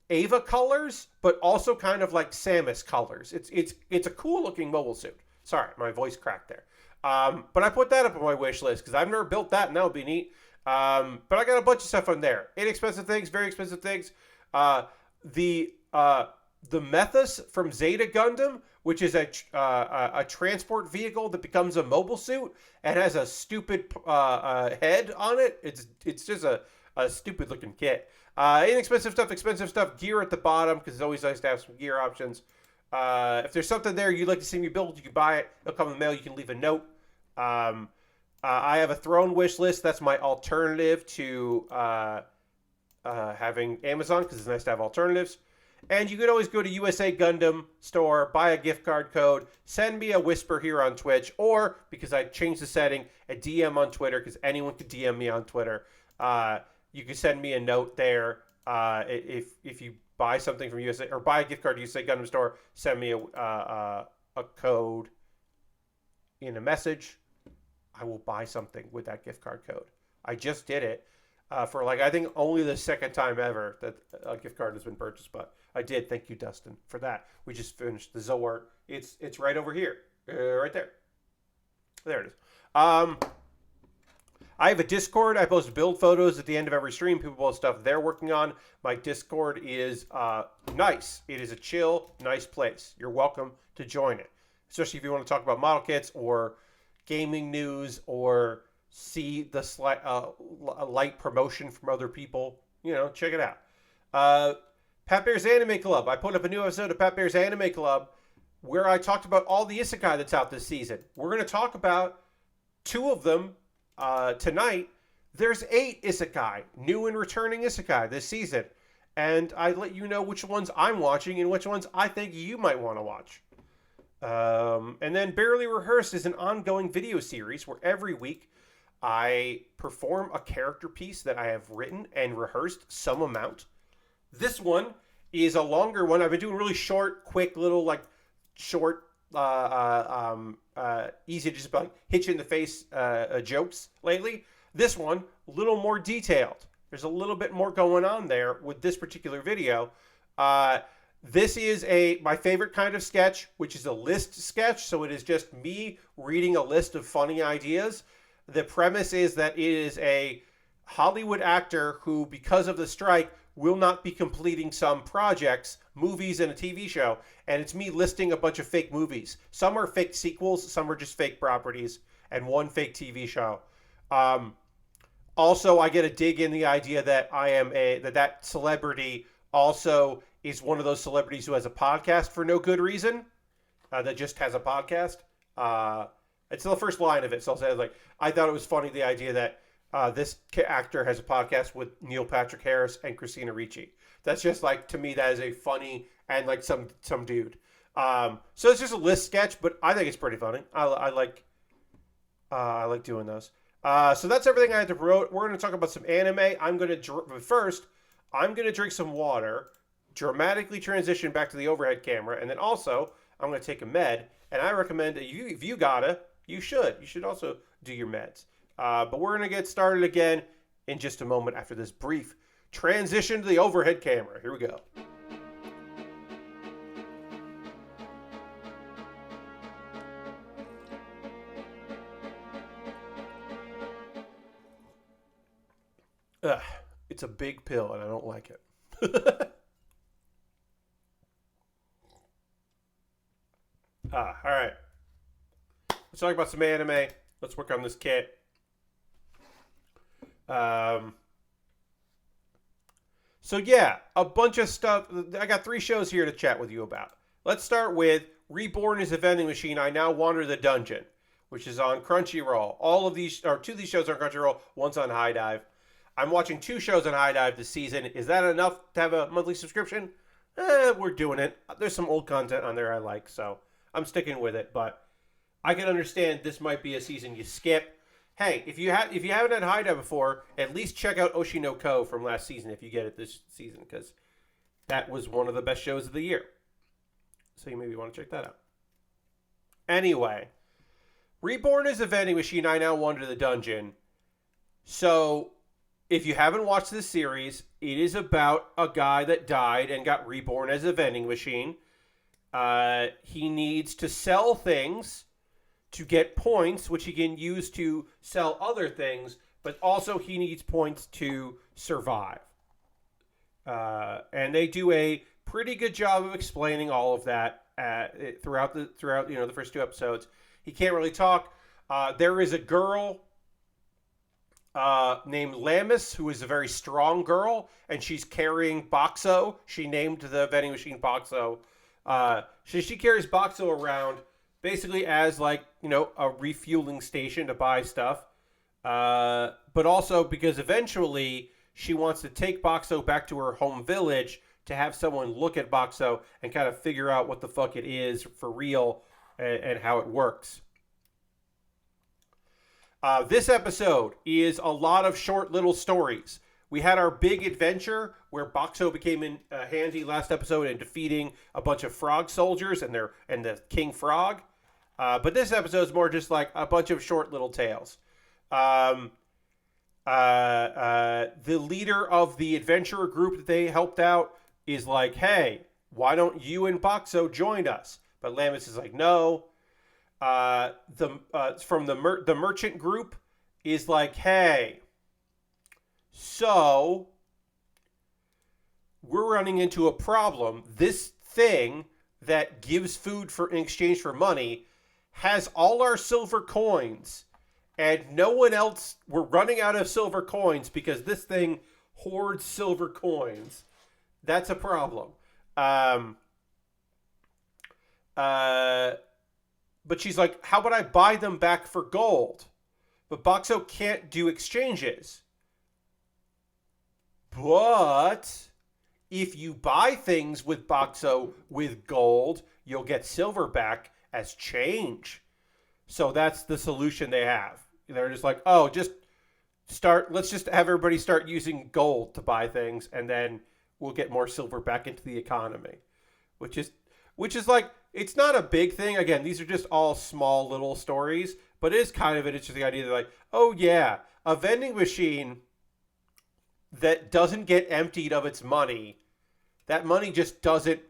Ava colors, but also kind of like Samus colors. It's a cool looking mobile suit. Sorry, my voice cracked there. But I put that up on my wish list because I've never built that, and that would be neat. But I got a bunch of stuff on there. Inexpensive things, very expensive things. The Methus from Zeta Gundam, which is a transport vehicle that becomes a mobile suit and has a stupid head on it. It's just a stupid looking kit. Inexpensive stuff, expensive stuff, gear at the bottom because it's always nice to have some gear options. If there's something there you'd like to see me build, you can buy it. It'll come in the mail. You can leave a note. I have a throne wish list. That's my alternative to having Amazon, because it's nice to have alternatives. And you could always go to USA Gundam store, buy a gift card code, send me a whisper here on Twitch, or, because I changed the setting, a DM on Twitter, because anyone could DM me on Twitter. You can send me a note there. If you buy something from USA, or buy a gift card to USA Gundam store, send me a code in a message. I will buy something with that gift card code. I just did it for, like, I think only the second time ever that a gift card has been purchased, but I did. Thank you, Dustin, for that. We just finished the Zor. It's right over here, right there. There it is. I have a Discord. I post build photos at the end of every stream. People post stuff they're working on. My Discord is nice. It is a chill, nice place. You're welcome to join it, especially if you want to talk about model kits or gaming news, or see the light promotion from other people. Check it out. Pat Baer's Anime Club. I put up a new episode of Pat Baer's Anime Club where I talked about all the isekai that's out this season. We're going to talk about 2 of them tonight. There's 8 isekai, new and returning isekai this season. And I let you know which ones I'm watching and which ones I think you might want to watch. And then Baerly Rehearsed is an ongoing video series where every week I perform a character piece that I have written and rehearsed some amount. This one is a longer one. I've been doing really short, quick, little, short, easy to just hit you in the face jokes lately. This one, a little more detailed. There's a little bit more going on there with this particular video. This is my favorite kind of sketch, which is a list sketch. So it is just me reading a list of funny ideas. The premise is that it is a Hollywood actor who, because of the strike, will not be completing some projects, movies, and a TV show. And it's me listing a bunch of fake movies. Some are fake sequels, some are just fake properties, and one fake TV show. Also, I get a dig in the idea that that celebrity also is one of those celebrities who has a podcast for no good reason, that just has a podcast. It's the first line of it. So I'll say, I thought it was funny, the idea that this actor has a podcast with Neil Patrick Harris and Christina Ricci. That's just, to me, that is a funny, and some dude. So it's just a list sketch, but I think it's pretty funny. I like doing those. So that's everything I had to promote. We're going to talk about some anime. But first, I'm going to drink some water, dramatically transition back to the overhead camera, and then also I'm going to take a med. And I recommend that if you gotta, you should also do your meds. But we're going to get started again in just a moment after this brief transition to the overhead camera. Here we go. It's a big pill, and I don't like it. All right. Let's talk about some anime. Let's work on this kit. So yeah, a bunch of stuff. I got 3 shows here to chat with you about. Let's start with Reborn is a Vending Machine. I Now Wander the Dungeon, which is on Crunchyroll. 2 of these shows are on Crunchyroll. One's on High Dive. I'm watching 2 shows on High Dive this season. Is that enough to have a monthly subscription? We're doing it. There's some old content on there I like, so I'm sticking with it. But I can understand this might be a season you skip. Hey, if you haven't had High Dive before, at least check out Oshi no Ko from last season if you get it this season, because that was one of the best shows of the year. So you maybe want to check that out. Anyway, Reborn is a Vending Machine. I Now Wander the Dungeon. So if you haven't watched this series, it is about a guy that died and got reborn as a vending machine. He needs to sell things to get points, which he can use to sell other things, but also he needs points to survive. And they do a pretty good job of explaining all of that throughout the first 2 episodes. He can't really talk. There is a girl named Lamis, who is a very strong girl, and she's carrying Boxo. She named the vending machine Boxo. So she carries Boxo around basically as like, a refueling station to buy stuff. But also because eventually she wants to take Boxo back to her home village to have someone look at Boxo and kind of figure out what the fuck it is for real and how it works. This episode is a lot of short little stories. We had our big adventure where Boxo became handy last episode in defeating a bunch of frog soldiers and the King Frog. But this episode is more just like a bunch of short little tales. The leader of the adventurer group that they helped out is like, hey, why don't you and Boxo join us? But Lamis is like, no. The merchant group is like, hey, so we're running into a problem. This thing that gives food in exchange for money has all our silver coins, and no one else. We're running out of silver coins because this thing hoards silver coins. That's a problem. But she's like, how about I buy them back for gold? But Boxo can't do exchanges. But if you buy things with Boxo with gold, you'll get silver back as change. So that's the solution they have. They're just like, oh, let's just have everybody start using gold to buy things, and then we'll get more silver back into the economy. Which is like, it's not a big thing. Again, these are just all small little stories, but it is kind of an interesting idea. They're like, oh yeah, a vending machine that doesn't get emptied of its money, that money just doesn't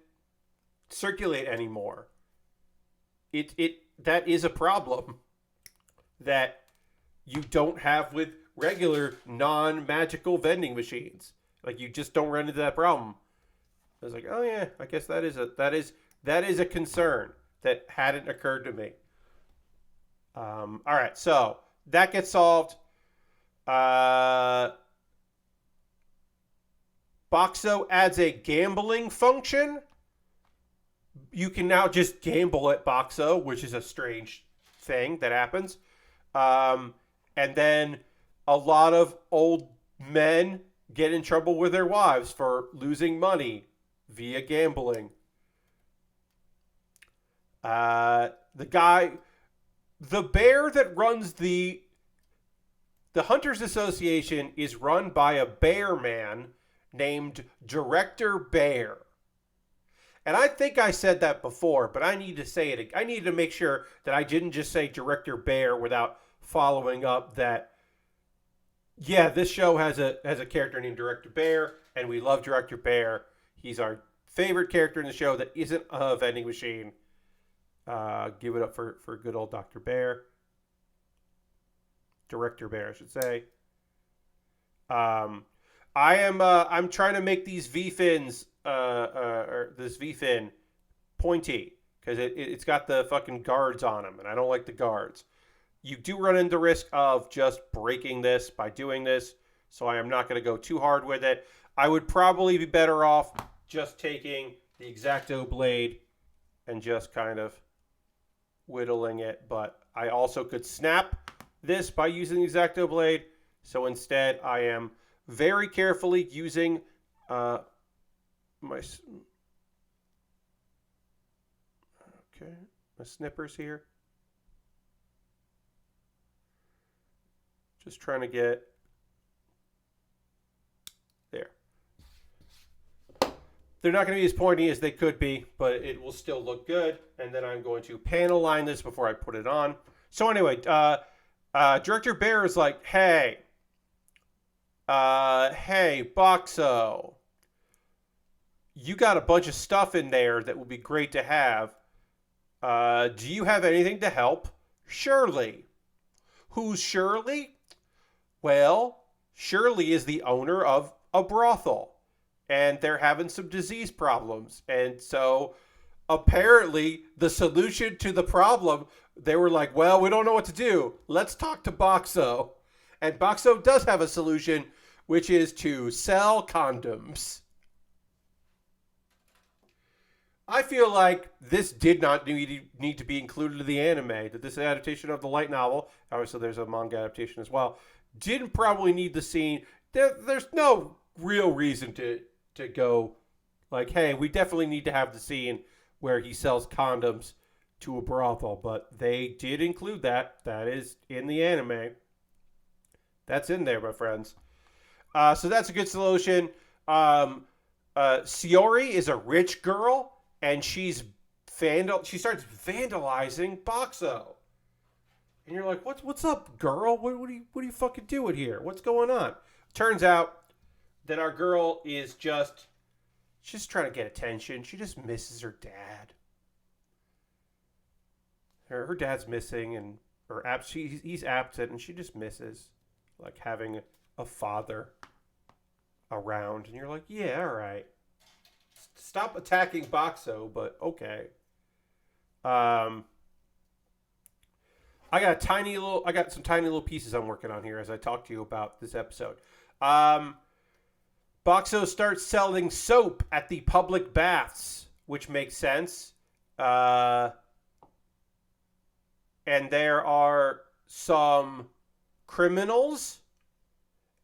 circulate anymore. That is a problem that you don't have with regular non-magical vending machines. Like, you just don't run into that problem. I was like, oh yeah, I guess that is a concern that hadn't occurred to me. All right, so that gets solved. Boxo adds a gambling function. You can now just gamble at Boxo, which is a strange thing that happens. And then a lot of old men get in trouble with their wives for losing money via gambling. The bear that runs the Hunters Association is run by a bear man named Director Baer. And I think I said that before, but I need to say it. I need to make sure that I didn't just say Director Baer without following up that, yeah, this show has a character named Director Baer, and we love Director Baer. He's our favorite character in the show that isn't a vending machine. Give it up for good old Dr. Baer. Director Baer, I should say. I'm trying to make these V-fins, or this V-fin pointy, because it's got the fucking guards on them, and I don't like the guards. You do run into risk of just breaking this by doing this, so I am not going to go too hard with it. I would probably be better off just taking the X-Acto blade and just kind of whittling it, but I also could snap this by using the X-Acto blade, so instead I am very carefully using my snippers here. Just trying to get there. They're not going to be as pointy as they could be, but it will still look good. And then I'm going to panel line this before I put it on. So anyway, Director Baer is like, hey, Boxo, you got a bunch of stuff in there that would be great to have. Do you have anything to help Shirley? Who's Shirley? Well, Shirley is the owner of a brothel, and they're having some disease problems. And so apparently the solution to the problem, they were like, well, we don't know what to do. Let's talk to Boxo. And Boxo does have a solution, which is to sell condoms. I feel like this did not need to be included in the anime. That this adaptation of the light novel, obviously there's a manga adaptation as well, didn't probably need the scene. There's no real reason to go like, hey, we definitely need to have the scene where he sells condoms to a brothel. But they did include that. That is in the anime. That's in there, my friends. So that's a good solution. Shiori is a rich girl, and she starts vandalizing Boxo. And you're like, what's up, girl? What are you fucking doing here? What's going on? Turns out that our girl is she's trying to get attention. She just misses her dad. Her dad's missing, and he's absent, and she just misses like having a father around. And you're like, yeah, all right. Stop attacking Boxo, but okay. I got some tiny little pieces I'm working on here as I talk to you about this episode. Boxo starts selling soap at the public baths, which makes sense. And there are some criminals.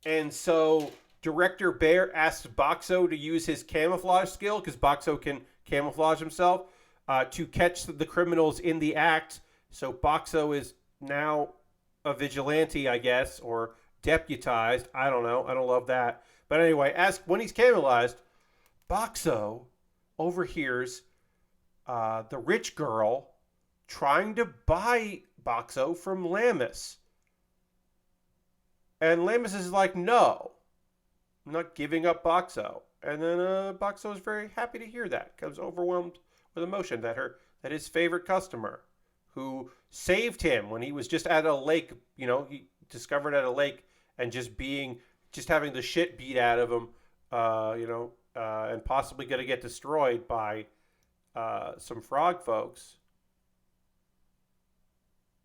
And so Director Baer asks Boxo to use his camouflage skill, because Boxo can camouflage himself, to catch the criminals in the act. So Boxo is now a vigilante, I guess, or deputized. I don't know. I don't love that. But anyway, when he's camouflaged, Boxo overhears the rich girl trying to buy Boxo from Lammus. And Lammus is like, no, I'm not giving up Boxo. And then Boxo is very happy to hear that, because overwhelmed with emotion that his favorite customer, who saved him when he was just at a lake, he discovered at a lake and just having the shit beat out of him, and possibly going to get destroyed by some frog folks.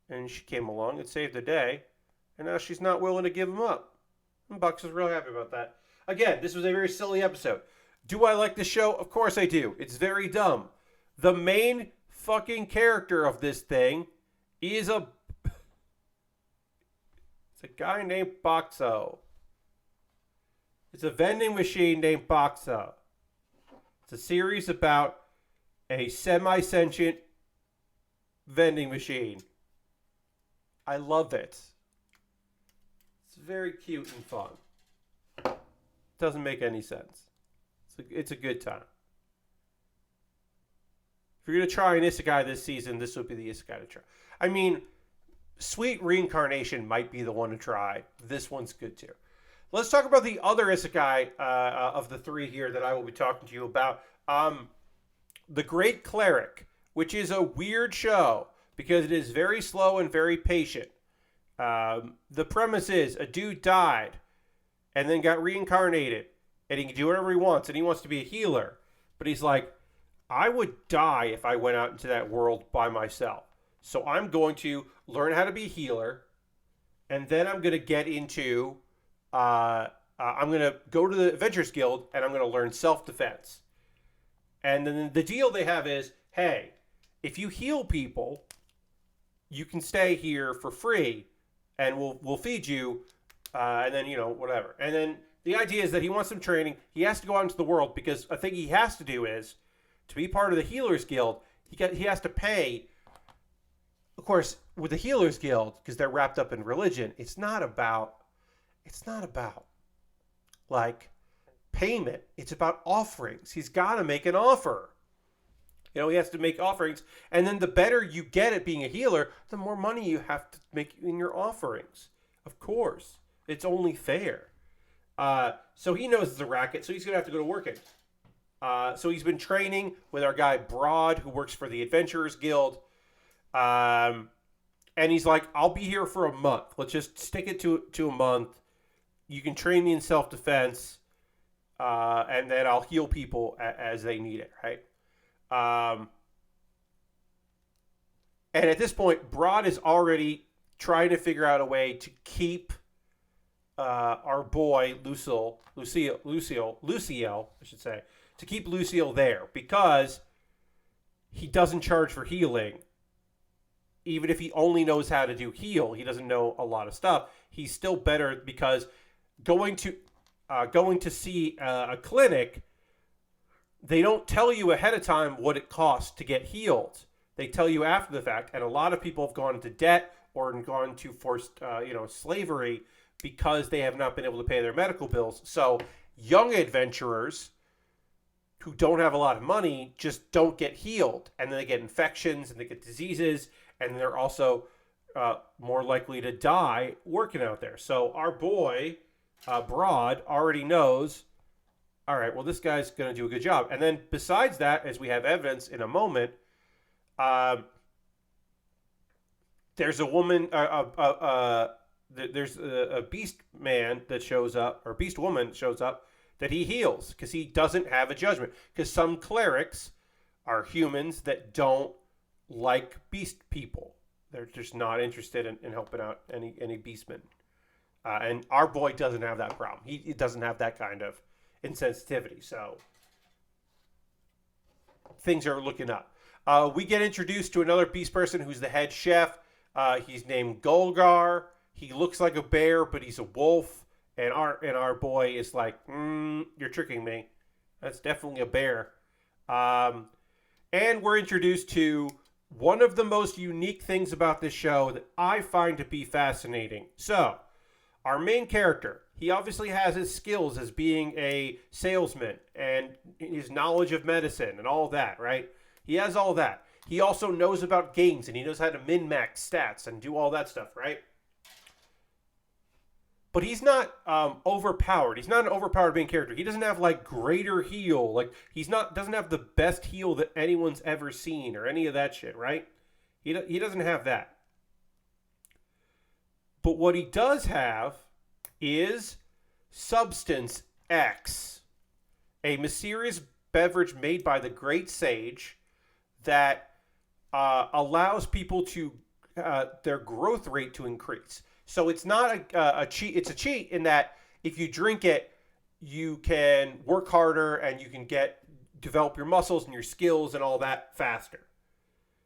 And she came along and saved the day, and now she's not willing to give him up. And Bucks is real happy about that. Again, this was a very silly episode. Do I like the show? Of course I do. It's very dumb. The main fucking character of this thing is it's a guy named Boxo. It's a vending machine named Boxo. It's a series about a semi-sentient vending machine. I love it. It's very cute and fun. Doesn't make any sense. It's a good time. If you're going to try an isekai this season, this would be the isekai to try. I mean, Sweet Reincarnation might be the one to try. This one's good too. Let's talk about the other isekai of the three here that I will be talking to you about. The Great Cleric, which is a weird show because it is very slow and very patient. The premise is a dude died and then got reincarnated, and he can do whatever he wants, and he wants to be a healer. But he's like, I would die if I went out into that world by myself. So I'm going to learn how to be a healer, and then I'm going to get into... I'm going to go to the Adventurers Guild, and I'm going to learn self-defense. And then the deal they have is, hey, if you heal people, you can stay here for free, and we'll feed you, and then, whatever. And then the idea is that he wants some training. He has to go out into the world, because a thing he has to do is, to be part of the Healers Guild, he has to pay. Of course, with the Healers Guild, because they're wrapped up in religion, it's not about like payment. It's about offerings. He's got to make an offer. He has to make offerings, and then the better you get at being a healer, the more money you have to make in your offerings. Of course, it's only fair. So he knows it's a racket, so he's gonna have to go to working. So he's been training with our guy Broad, who works for the Adventurers Guild. And he's like, I'll be here for a month. Let's just stick it to a month. You can train me in self-defense, and then I'll heal people as they need it, right? And at this point, Broad is already trying to figure out a way to keep our boy Luciel, I should say, to keep Luciel there, because he doesn't charge for healing. Even if he only knows how to do heal, he doesn't know a lot of stuff. He's still better because going to see a clinic, they don't tell you ahead of time what it costs to get healed. They tell you after the fact, and a lot of people have gone into debt or gone to forced slavery because they have not been able to pay their medical bills. So young adventurers who don't have a lot of money just don't get healed, and then they get infections and they get diseases, and they're also more likely to die working out there. So our boy Broad already knows, all right, well, this guy's going to do a good job. And then besides that, as we have evidence in a moment, there's a woman, there's a beast man that shows up, or beast woman shows up, that he heals because he doesn't have a judgment. Because some clerics are humans that don't like beast people. They're just not interested in helping out any beastmen. And our boy doesn't have that problem. He doesn't have that kind of insensitivity. So things are looking up. We get introduced to another beast person who's the head chef. He's named Golgar. He looks like a bear, but he's a wolf. And our boy is like, you're tricking me. That's definitely a bear. And we're introduced to one of the most unique things about this show that I find to be fascinating. So, our main character, he obviously has his skills as being a salesman and his knowledge of medicine and all that, right? He has all that. He also knows about games and he knows how to min-max stats and do all that stuff, right? But he's not overpowered. He's not an overpowered main character. He doesn't have like greater heal. Like doesn't have the best heal that anyone's ever seen or any of that shit, right? He doesn't have that. But what he does have is Substance X, a mysterious beverage made by the Great Sage that allows people to their growth rate to increase. So it's not a cheat. It's a cheat in that if you drink it, you can work harder and you can develop your muscles and your skills and all that faster.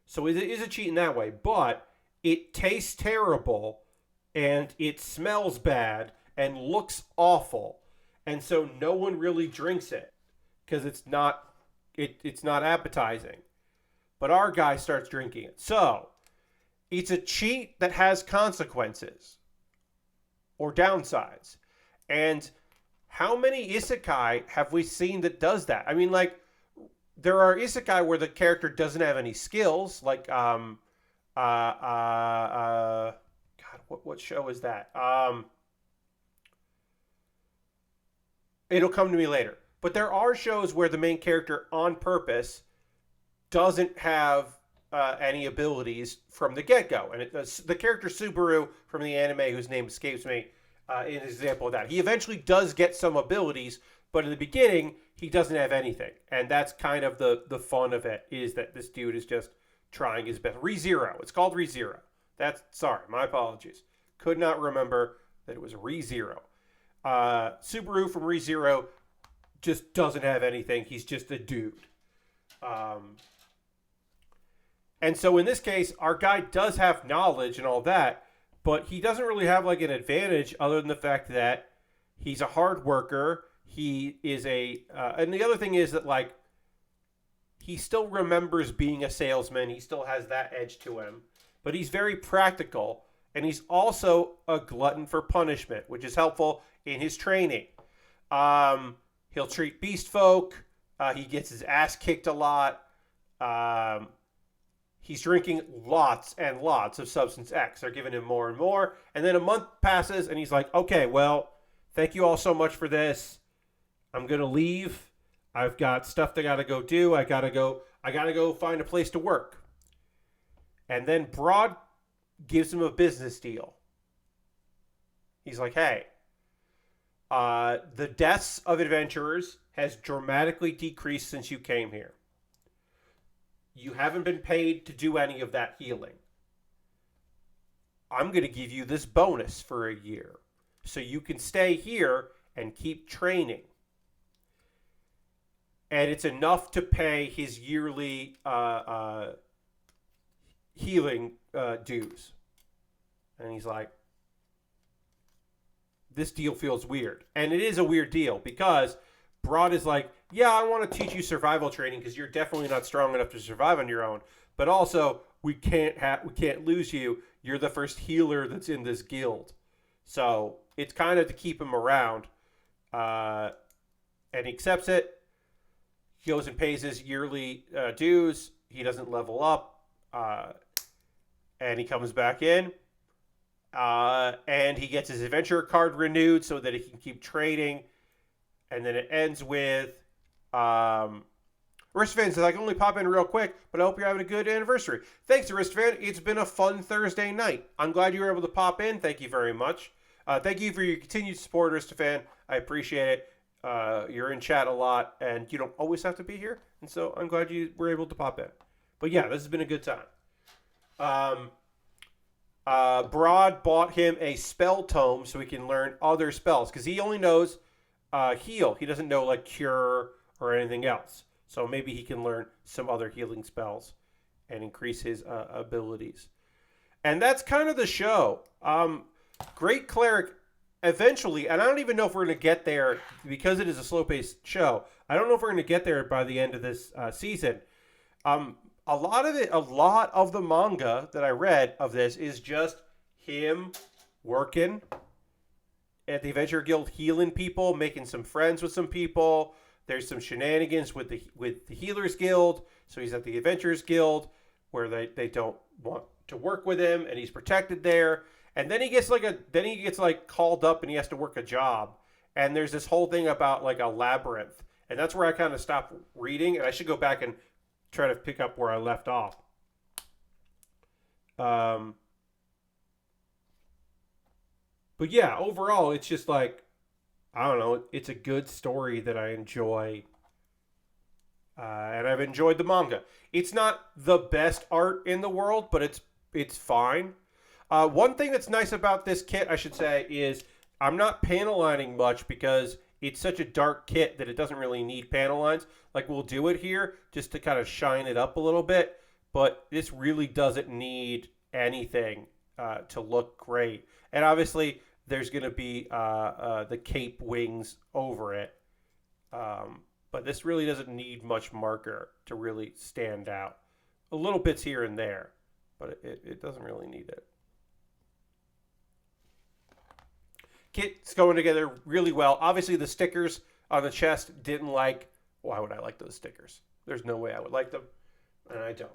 So it is a cheat in that way, but it tastes terrible and it smells bad and looks awful. And so no one really drinks it because it's not appetizing. But our guy starts drinking it. So it's a cheat that has consequences or downsides. And how many isekai have we seen that does that? I mean, like, there are isekai where the character doesn't have any skills, like God, what show is that? It'll come to me later. But there are shows where the main character on purpose doesn't have any abilities from the get-go. And the character Subaru from the anime, whose name escapes me, is an example of that. He eventually does get some abilities, but in the beginning, he doesn't have anything. And that's kind of the fun of it, is that this dude is just trying his best. ReZero. It's called ReZero. Sorry, my apologies. Could not remember that it was ReZero. Subaru from ReZero just doesn't have anything. He's just a dude. And so in this case, our guy does have knowledge and all that, but he doesn't really have like an advantage other than the fact that he's a hard worker. He is and the other thing is that like, he still remembers being a salesman. He still has that edge to him, but he's very practical. And he's also a glutton for punishment, which is helpful in his training. He'll treat beast folk. He gets his ass kicked a lot. He's drinking lots and lots of Substance X. They're giving him more and more. And then a month passes and he's like, okay, well, thank you all so much for this. I'm going to leave. I've got stuff that I got to go do. I got to go find a place to work. And then Broad gives him a business deal. He's like, hey, the deaths of adventurers has dramatically decreased since you came here. You haven't been paid to do any of that healing. I'm going to give you this bonus for a year so you can stay here and keep training. and it's enough to pay his yearly healing dues. And he's like, this deal feels weird. And it is a weird deal because Broad is like, yeah, I want to teach you survival training because you're definitely not strong enough to survive on your own. But also, we can't lose you. You're the first healer that's in this guild. So it's kind of to keep him around. And he accepts it. He goes and pays his yearly dues. He doesn't level up. And he comes back in. And he gets his adventure card renewed so that he can keep trading. And then it ends with Aristophan says, I can only pop in real quick, but I hope you're having a good anniversary. Thanks, Aristophan. It's been a fun Thursday night. I'm glad you were able to pop in. Thank you very much. Thank you for your continued support, Aristophan. I appreciate it. You're in chat a lot, and you don't always have to be here. And so I'm glad you were able to pop in. But yeah, this has been a good time. Broad bought him a spell tome so he can learn other spells because he only knows heal. He doesn't know like cure or anything else. So maybe he can learn some other healing spells and increase his abilities. And that's kind of the show. Great Cleric eventually, and I don't even know if we're going to get there because it is a slow-paced show. I don't know if we're going to get there by the end of this season. A lot of the manga that I read of this is just him working at the Adventure Guild, healing people, making some friends with some people. There's some shenanigans with the Healers Guild. So he's at the Adventurers Guild where they don't want to work with him, and he's protected there. And then he gets called up and he has to work a job. And there's this whole thing about like a labyrinth, and that's where I kind of stopped reading. And I should go back and try to pick up where I left off. But yeah, overall, it's just like, I don't know, it's a good story that I enjoy. And I've enjoyed the manga. It's not the best art in the world, but it's fine. One thing that's nice about this kit, I should say, is I'm not panel lining much because it's such a dark kit that it doesn't really need panel lines. Like, we'll do it here just to kind of shine it up a little bit, but this really doesn't need anything to look great. And obviously, there's going to be the cape wings over it. But this really doesn't need much marker to really stand out. A little bits here and there, but it doesn't really need it. Kit's going together really well. Obviously, the stickers on the chest didn't like. Why would I like those stickers? There's no way I would like them, and I don't.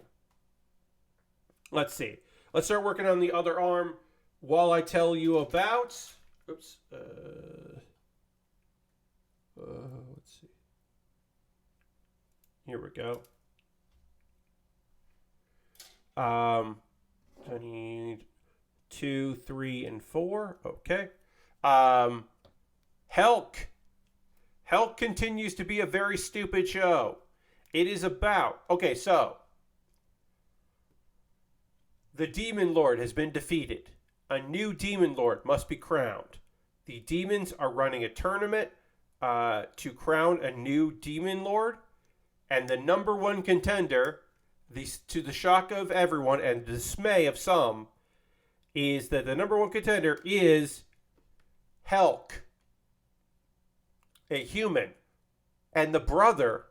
Let's see. Let's start working on the other arm while I tell you about. Oops. Let's see. Here we go. I need 2, 3, and 4. Okay. Helck. Helck continues to be a very stupid show. It is about... Okay, so... The Demon Lord has been defeated. A new Demon Lord must be crowned. The demons are running a tournament to crown a new Demon Lord. And the number one contender, to the shock of everyone and the dismay of some, is that the number one contender is Helck, a human, and the brother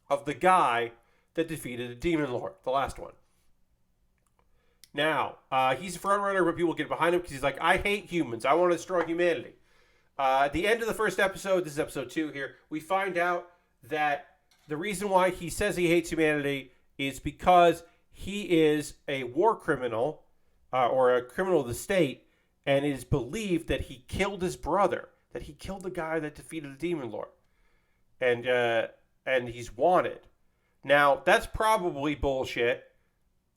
of the guy that defeated the Demon Lord, the last one. Now, he's a front runner, but people get behind him because he's like, I hate humans. I want to destroy humanity. At the end of the first episode, this is episode 2 here, we find out that the reason why he says he hates humanity is because he is a war criminal or a criminal of the state, and it is believed that he killed his brother, that he killed the guy that defeated the Demon Lord, and he's wanted. Now, that's probably bullshit.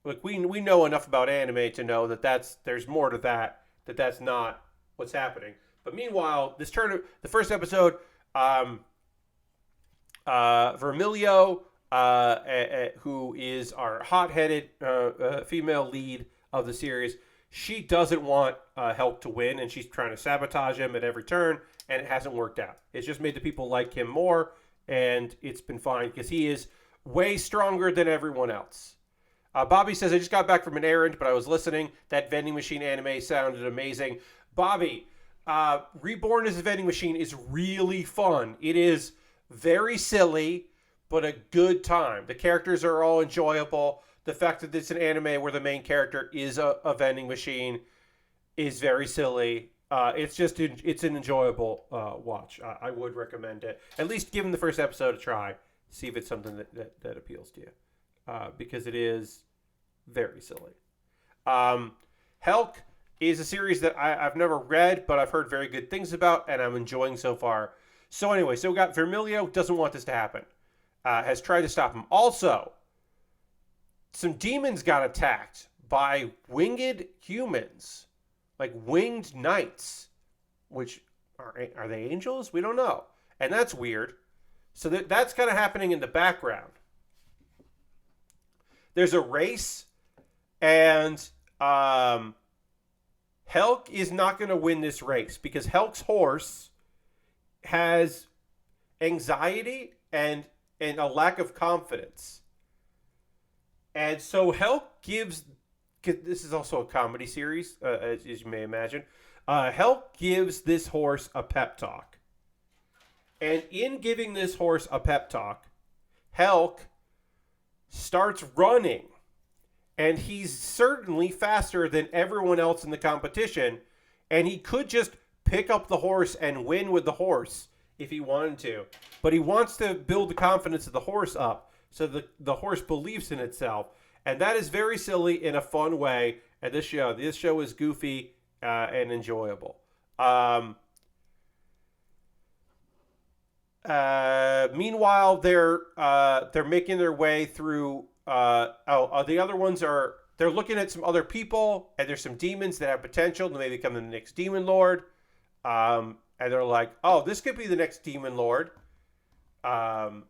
Like, we know enough about anime to know that there's more to that's not what's happening. But meanwhile, this turn, the first episode, Vermilio, who is our hot-headed female lead of the series, she doesn't want Helck to win, and she's trying to sabotage him at every turn, and it hasn't worked out. It's just made the people like him more, and it's been fine because he is way stronger than everyone else. Bobby says, I just got back from an errand, but I was listening. That vending machine anime sounded amazing. Bobby, Reborn as a vending machine is really fun. It is very silly, but a good time. The characters are all enjoyable. The fact that it's an anime where the main character is a vending machine is very silly. It's an enjoyable watch. I would recommend it. At least give them the first episode a try. See if it's something that appeals to you. Because it is very silly. Helck is a series that I've never read, but I've heard very good things about, and I'm enjoying so far. So anyway, we got Vermilio doesn't want this to happen. Has tried to stop him. Also, some demons got attacked by winged humans. Like winged knights. Which, are they angels? We don't know. And that's weird. So that's kind of happening in the background. There's a race, and Helck is not going to win this race because Helck's horse has anxiety and a lack of confidence. And so Helck gives, this is also a comedy series, as you may imagine, Helck gives this horse a pep talk. And in giving this horse a pep talk, Helck starts running. And he's certainly faster than everyone else in the competition. And he could just pick up the horse and win with the horse if he wanted to. But he wants to build the confidence of the horse up so the horse believes in itself. And that is very silly in a fun way. And this show is goofy and enjoyable. Meanwhile, they're making their way through. The other ones are, they're looking at some other people, and there's some demons that have potential to maybe become the next demon lord. And they're like, oh, this could be the next demon lord. And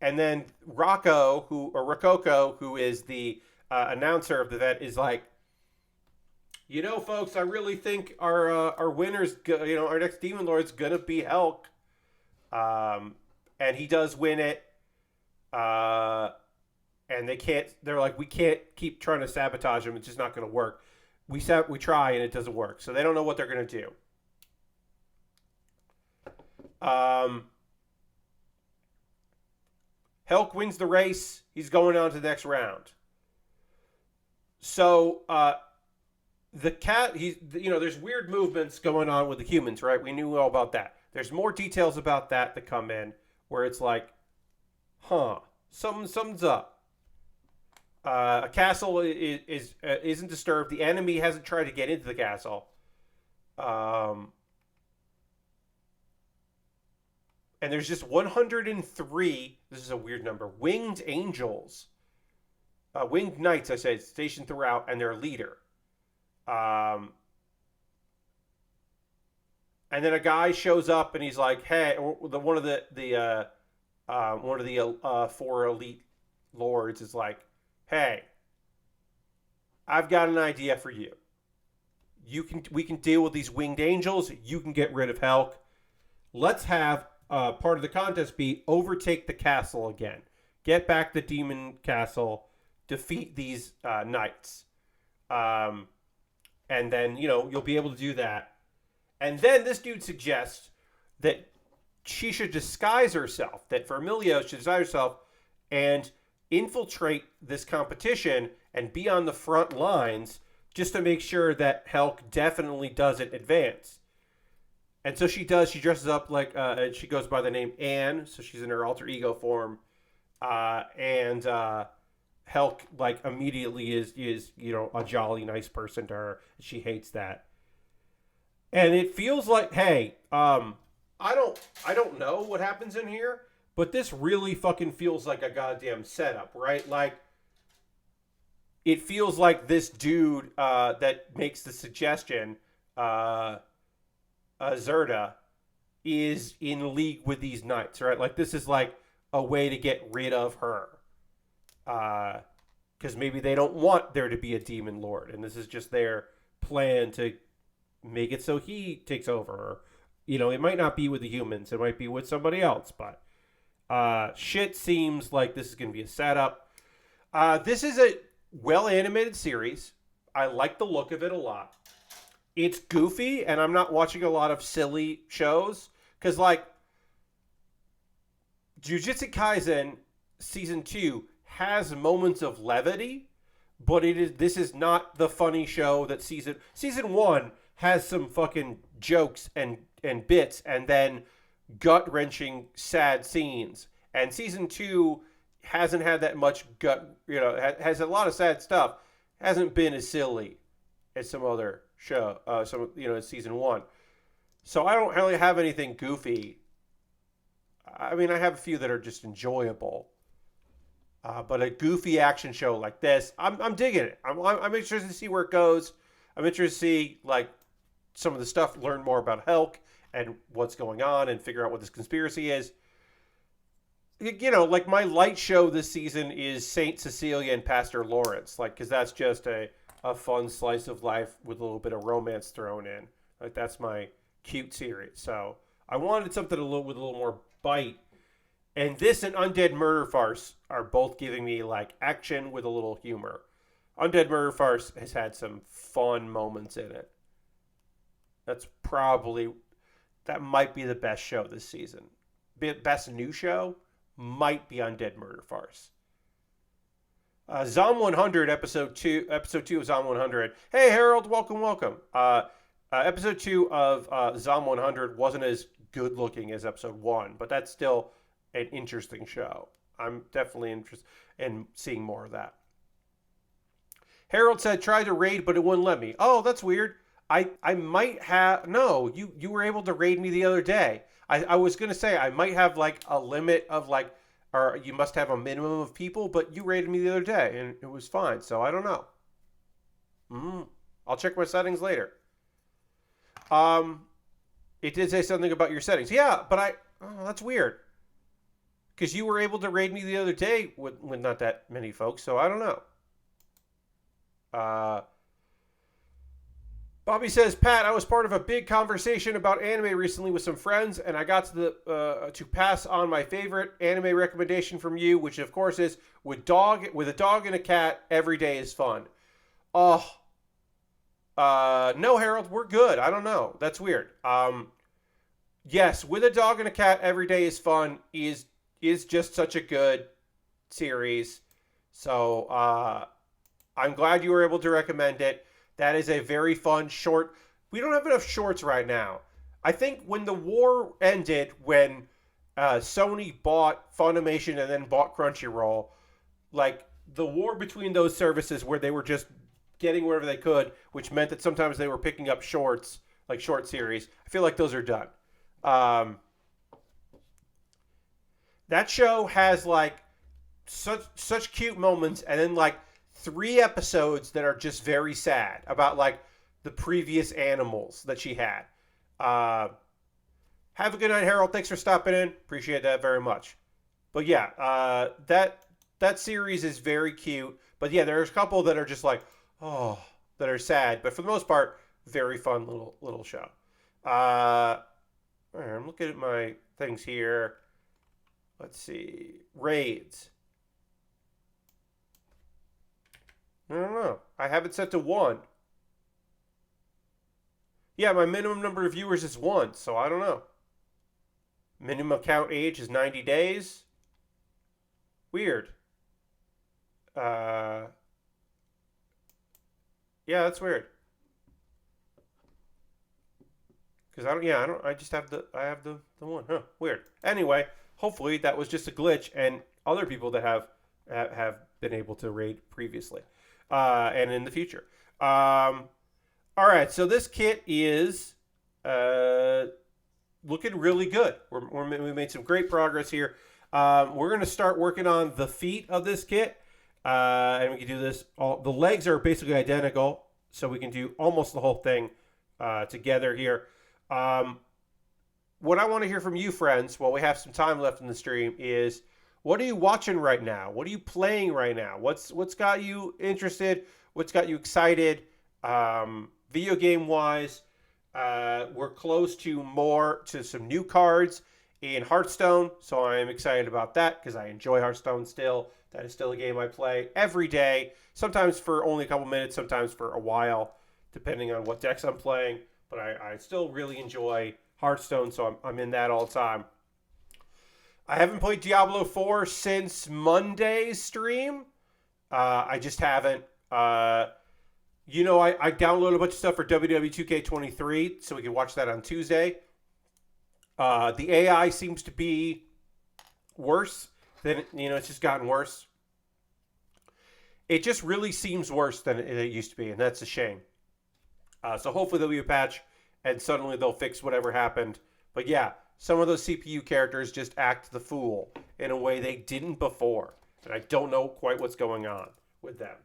then Rococo, who is the announcer of the event, is like, folks, I really think our winner's, our next demon lord's gonna be Helck. And he does win it. And they're like, we can't keep trying to sabotage him. It's just not going to work. We try and it doesn't work. So they don't know what they're going to do. Helck wins the race. He's going on to the next round. So, there's weird movements going on with the humans, right? We knew all about that. There's more details about that come in where it's like, something's up. A castle isn't disturbed. The enemy hasn't tried to get into the castle. And there's just 103, this is a weird number, winged angels. Winged knights, I said, stationed throughout, and their leader. And then a guy shows up and he's like, hey, one of the four elite lords is like, hey, I've got an idea for you. We can deal with these winged angels. You can get rid of Helck. Let's have part of the contest be overtake the castle again. Get back the demon castle. Defeat these knights. And then, you'll be able to do that. And then this dude suggests that she should disguise herself, that Vermilio should disguise herself and infiltrate this competition and be on the front lines just to make sure that Helck definitely doesn't advance. And so she does. She dresses up like, she goes by the name Anne, so she's in her alter ego form. And Helck, like, immediately is a jolly, nice person to her. She hates that. And it feels like, hey, I don't know what happens in here, but this really fucking feels like a goddamn setup, right? Like, it feels like this dude that makes the suggestion, Zerda, is in league with these knights, right? Like, this is like a way to get rid of her. Because maybe they don't want there to be a demon lord, and this is just their plan to make it so he takes over her. It might not be with the humans. It might be with somebody else, but shit seems like this is going to be a setup. This is a well-animated series. I like the look of it a lot. It's goofy, and I'm not watching a lot of silly shows, because, like, Jujutsu Kaisen Season 2 has moments of levity, but this is not the funny show that Season 1 has some fucking jokes and bits, and then gut-wrenching sad scenes. And Season 2 hasn't had that much gut, has a lot of sad stuff. Hasn't been as silly as some other show, Season 1. So I don't really have anything goofy. I mean, I have a few that are just enjoyable. But a goofy action show like this, I'm digging it. I'm interested to see where it goes. I'm interested to see, like, some of the stuff, learn more about Helck and what's going on, and figure out what this conspiracy is. Like, my light show this season is Saint Cecilia and Pastor Lawrence, like, because that's just a fun slice of life with a little bit of romance thrown in. Like, that's my cute series. So I wanted something with a little more bite. And this and Undead Murder Farce are both giving me, like, action with a little humor. Undead Murder Farce has had some fun moments in it. That might be the best show this season. Best new show might be Undead Murder Farce. Zom 100, episode 2 of Zom 100. Hey, Harold, welcome. Episode 2 of Zom 100 wasn't as good looking as episode 1, but that's still an interesting show. I'm definitely interested in seeing more of that. Harold said, tried to raid, but it wouldn't let me. Oh, that's weird. I might have... No, you were able to raid me the other day. I was going to say, I might have, like, a limit of, like, or you must have a minimum of people, but you raided me the other day, and it was fine, so I don't know. I'll check my settings later. It did say something about your settings. Yeah, but that's weird. Because you were able to raid me the other day with not that many folks, so I don't know. Bobby says, Pat, I was part of a big conversation about anime recently with some friends, and I got to pass on my favorite anime recommendation from you, which of course is with a dog and a cat, every day is fun. Oh, no, Harold, we're good. I don't know. That's weird. Yes, with a dog and a cat, every day is fun is just such a good series. So I'm glad you were able to recommend it. That is a very fun short. We don't have enough shorts right now. I think when the war ended, when Sony bought Funimation and then bought Crunchyroll, like, the war between those services where they were just getting wherever they could, which meant that sometimes they were picking up shorts, like short series. I feel like those are done. That show has, like, such cute moments, and then, like, 3 episodes that are just very sad about, like, the previous animals that she had. Have a good night, Harold. Thanks for stopping in. Appreciate that very much. But yeah, that series is very cute. But yeah, there's a couple that are just like, that are sad. But for the most part, very fun little show. I'm looking at my things here. Let's see. Raids. I don't know. I have it set to 1. Yeah, my minimum number of viewers is 1, so I don't know. Minimum account age is 90 days. Weird. Yeah, that's weird. Because I just have the 1. Huh, weird. Anyway, hopefully that was just a glitch, and other people that have been able to raid previously. And in the future. All right, so this kit is looking really good. We made some great progress here. We're going to start working on the feet of this kit, and we can do this. The legs are basically identical, so we can do almost the whole thing together here. What I want to hear from you, friends, while we have some time left in the stream, is what are you watching right now? What are you playing right now? What's got you interested? What's got you excited? Video game wise, We're close to some new cards in Hearthstone, so I am excited about that because I enjoy Hearthstone still. That is still a game I play every day, sometimes for only a couple minutes, sometimes for a while, depending on what decks I'm playing. But I still really enjoy Hearthstone, so I'm in that all the time. I haven't played Diablo 4 since Monday's stream. I just haven't. I downloaded a bunch of stuff for WWE 2K23 so we can watch that on Tuesday. The AI seems to be worse than, it's just gotten worse. It just really seems worse than it used to be, and that's a shame. So hopefully there'll be a patch, and suddenly they'll fix whatever happened. But yeah, some of those CPU characters just act the fool in a way they didn't before. And I don't know quite what's going on with them.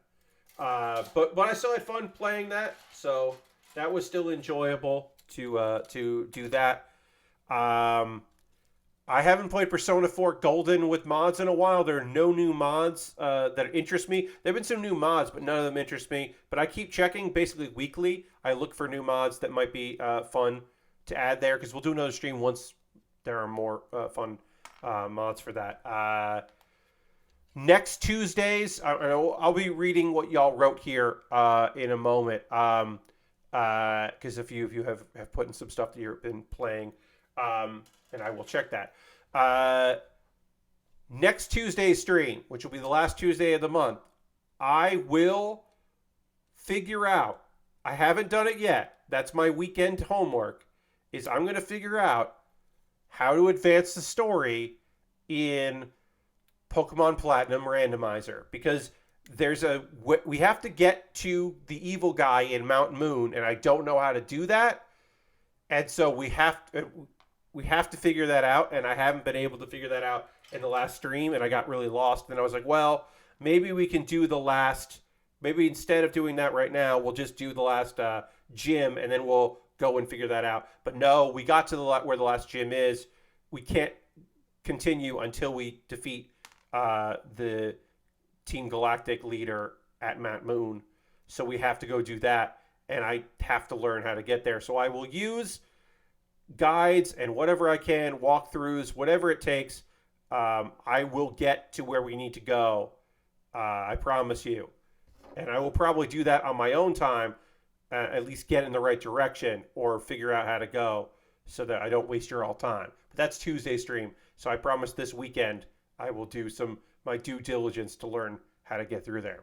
But I still had fun playing that, so that was still enjoyable to do that. I haven't played Persona 4 Golden with mods in a while. There are no new mods that interest me. There have been some new mods, but none of them interest me. But I keep checking basically weekly. I look for new mods that might be fun to add there, because we'll do another stream once there are more fun mods for that. Next Tuesdays, I'll be reading what y'all wrote here in a moment, because a few of you have put in some stuff that you've been playing, and I will check that. Next Tuesday's stream, which will be the last Tuesday of the month, I will figure out, I haven't done it yet, that's my weekend homework, is I'm going to figure out how to advance the story in Pokemon Platinum Randomizer, because we have to get to the evil guy in Mount Moon, and I don't know how to do that, and so we have to figure that out, and I haven't been able to figure that out in the last stream, and I got really lost. And I was like, well, maybe we can do maybe instead of doing that right now, we'll just do the last gym, and then we'll go and figure that out. But no, we got to where the last gym is. We can't continue until we defeat the Team Galactic leader at Mount Moon. So we have to go do that, and I have to learn how to get there. So I will use guides and whatever I can, walkthroughs, whatever it takes. I will get to where we need to go. I promise you. And I will probably do that on my own time, at least get in the right direction or figure out how to go so that I don't waste your all time. But that's Tuesday stream. So I promise this weekend I will do my due diligence to learn how to get through there.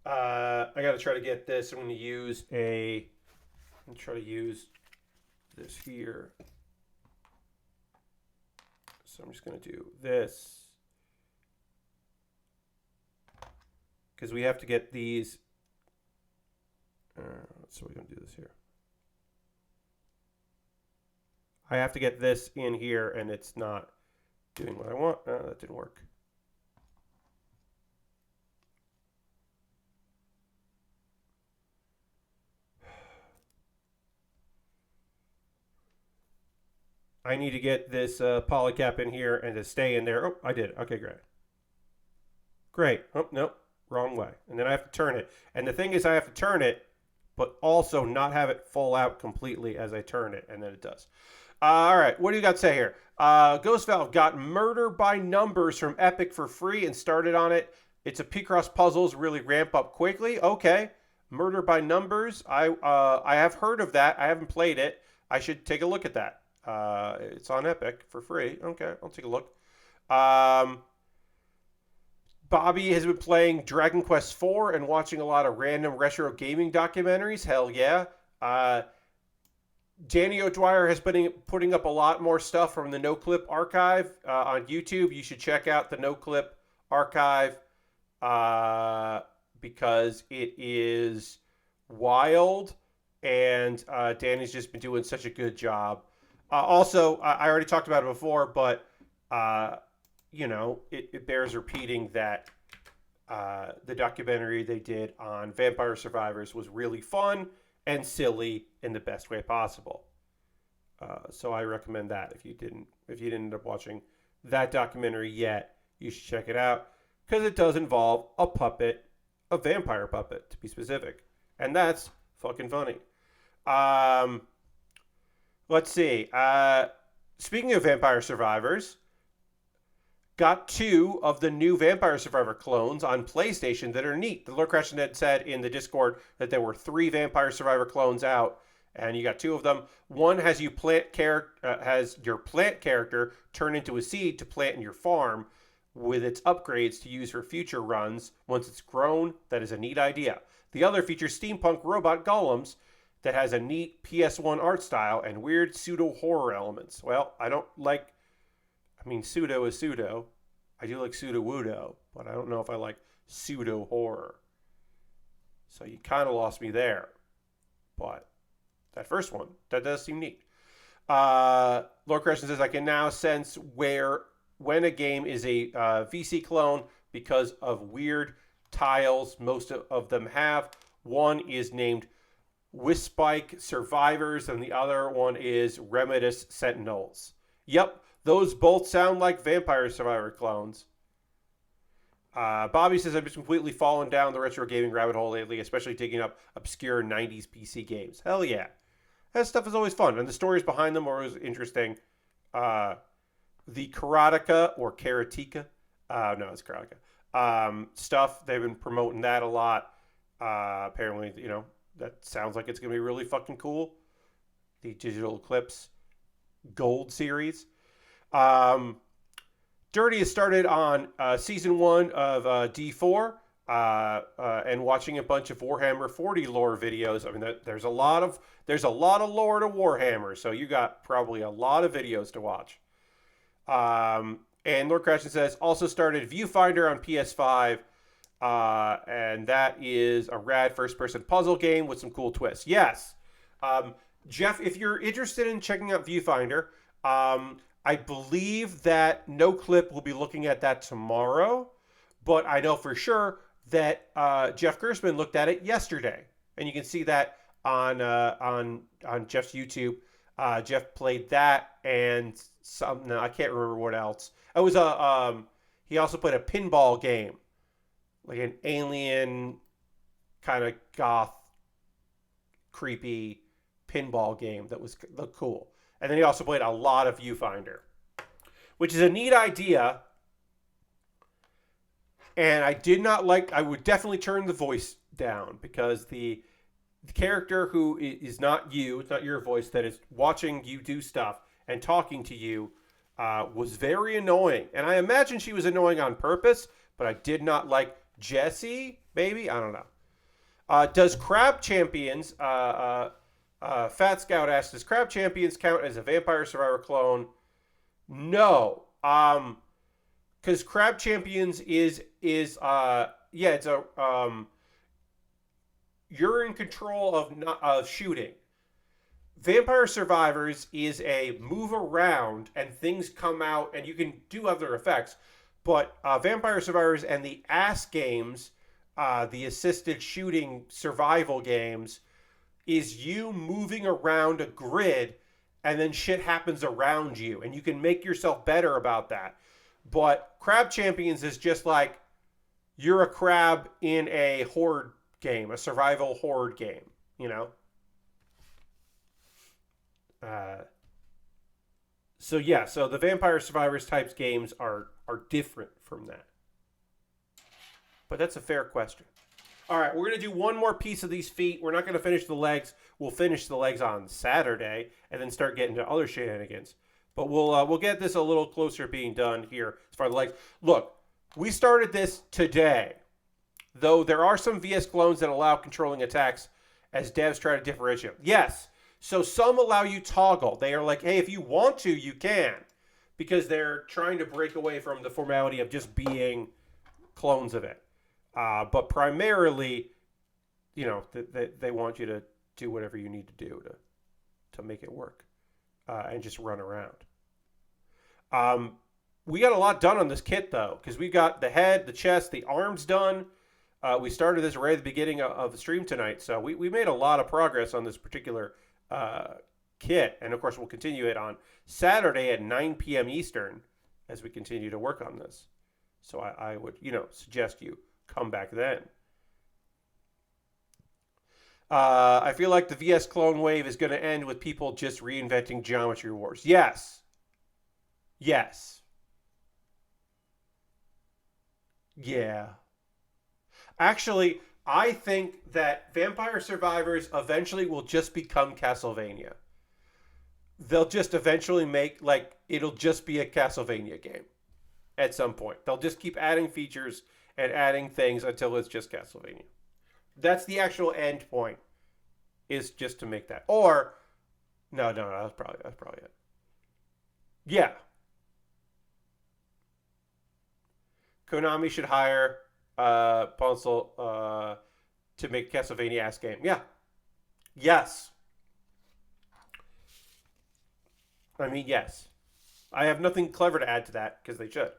I got to try to get this. I'm going to try to use this here. So I'm just going to do this, because we have to get these. So we're going to do this here. I have to get this in here, and it's not doing what I want. That didn't work. I need to get this polycap in here and to stay in there. Oh, I did. Okay, great. Great. Oh, no, wrong way. And then I have to turn it. And the thing is, I have to turn it, but also not have it fall out completely as I turn it, and then it does. All right, what do you got to say here? Ghost Valve got Murder by Numbers from Epic for free and started on it. It's a Picross puzzles, really ramp up quickly. Okay, Murder by Numbers. I have heard of that. I haven't played it. I should take a look at that. It's on Epic for free. Okay, I'll take a look. Bobby has been playing Dragon Quest IV and watching a lot of random retro gaming documentaries. Hell yeah. Danny O'Dwyer has been putting up a lot more stuff from the No Clip archive on YouTube. You should check out the No Clip archive because it is wild, and Danny's just been doing such a good job. Also, I already talked about it before, but it bears repeating that the documentary they did on Vampire Survivors was really fun and silly in the best way possible. So I recommend that. If you didn't end up watching that documentary yet, you should check it out, because it does involve a vampire puppet to be specific, and that's fucking funny. Um, let's see. Speaking of Vampire Survivors, got 2 of the new Vampire Survivor clones on PlayStation that are neat. The Lord Crescent had said in the Discord that there were 3 Vampire Survivor clones out, and you got 2 of them. One has has your plant character turn into a seed to plant in your farm with its upgrades to use for future runs once it's grown. That is a neat idea. The other features steampunk robot golems that has a neat PS1 art style and weird pseudo horror elements. Well, I don't like. I mean, pseudo is pseudo. I do like pseudo wudo, but I don't know if I like pseudo horror. So you kind of lost me there. But that first one, that does seem neat. Lord Crescent says, I can now sense when a game is a VC clone because of weird tiles most of them have. One is named Wispike Survivors, and the other one is Remedis Sentinels. Yep, those both sound like Vampire Survivor clones. Bobby says, I've just completely fallen down the retro gaming rabbit hole lately, especially digging up obscure 90s PC games. Hell yeah. That stuff is always fun, and the stories behind them are always interesting. The Karateka, or Karateka, no, it's Karateka, stuff, they've been promoting that a lot. Apparently, that sounds like it's going to be really fucking cool. The Digital Eclipse Gold series. Dirty has started on season 1 of D4 and watching a bunch of Warhammer 40 lore videos. I mean, there's a lot of lore to Warhammer, so you got probably a lot of videos to watch. And Lord Crashen says also started Viewfinder on PS5, and that is a rad first-person puzzle game with some cool twists. Yes, Jeff, if you're interested in checking out Viewfinder, I believe that No Clip will be looking at that tomorrow, but I know for sure that Jeff Gersman looked at it yesterday, and you can see that on Jeff's YouTube. Jeff played that and some. No, I can't remember what else. It was he also played a pinball game, like an alien kind of goth, creepy pinball game that looked cool. And then he also played a lot of Viewfinder, which is a neat idea. And I would definitely turn the voice down because the character who is not you, it's not your voice, that is watching you do stuff and talking to you was very annoying. And I imagine she was annoying on purpose, but I did not like Jessie, maybe? I don't know. Does Crab Champions... Fat Scout asks, does Crab Champions count as a Vampire Survivor clone? No. Because Crab Champions is it's a you're in control of shooting. Vampire Survivors is a move around and things come out and you can do other effects. But Vampire Survivors and the ass games, the assisted shooting survival games, is you moving around a grid and then shit happens around you and you can make yourself better about that. But Crab Champions is just like you're a crab in a horde game, a survival horde game, So the Vampire Survivors types games are different from that. But that's a fair question. All right, we're going to do one more piece of these feet. We're not going to finish the legs. We'll finish the legs on Saturday and then start getting to other shenanigans. But we'll get this a little closer being done here as far as the legs. Look, we started this today, though there are some VS clones that allow controlling attacks as devs try to differentiate. Yes, so some allow you toggle. They are like, hey, if you want to, you can, because they're trying to break away from the formality of just being clones of it. But primarily, they want you to do whatever you need to do to make it work and just run around. We got a lot done on this kit, though, because we got the head, the chest, the arms done. We started this right at the beginning of the stream tonight, so we made a lot of progress on this particular kit. And, of course, we'll continue it on Saturday at 9 p.m. Eastern as we continue to work on this. So I would, suggest you come back then. I feel like the VS Clone Wave is going to end with people just reinventing Geometry Wars. Yes. Yes. Yeah. Actually, I think that Vampire Survivors eventually will just become Castlevania. They'll just eventually make, like, it'll just be a Castlevania game at some point. They'll just keep adding features and adding things until it's just Castlevania. That's the actual end point, is just to make that. Or, no, that's probably it. Yeah. Konami should hire Ponsel to make a Castlevania ass game. Yeah. Yes. I mean, yes. I have nothing clever to add to that because they should.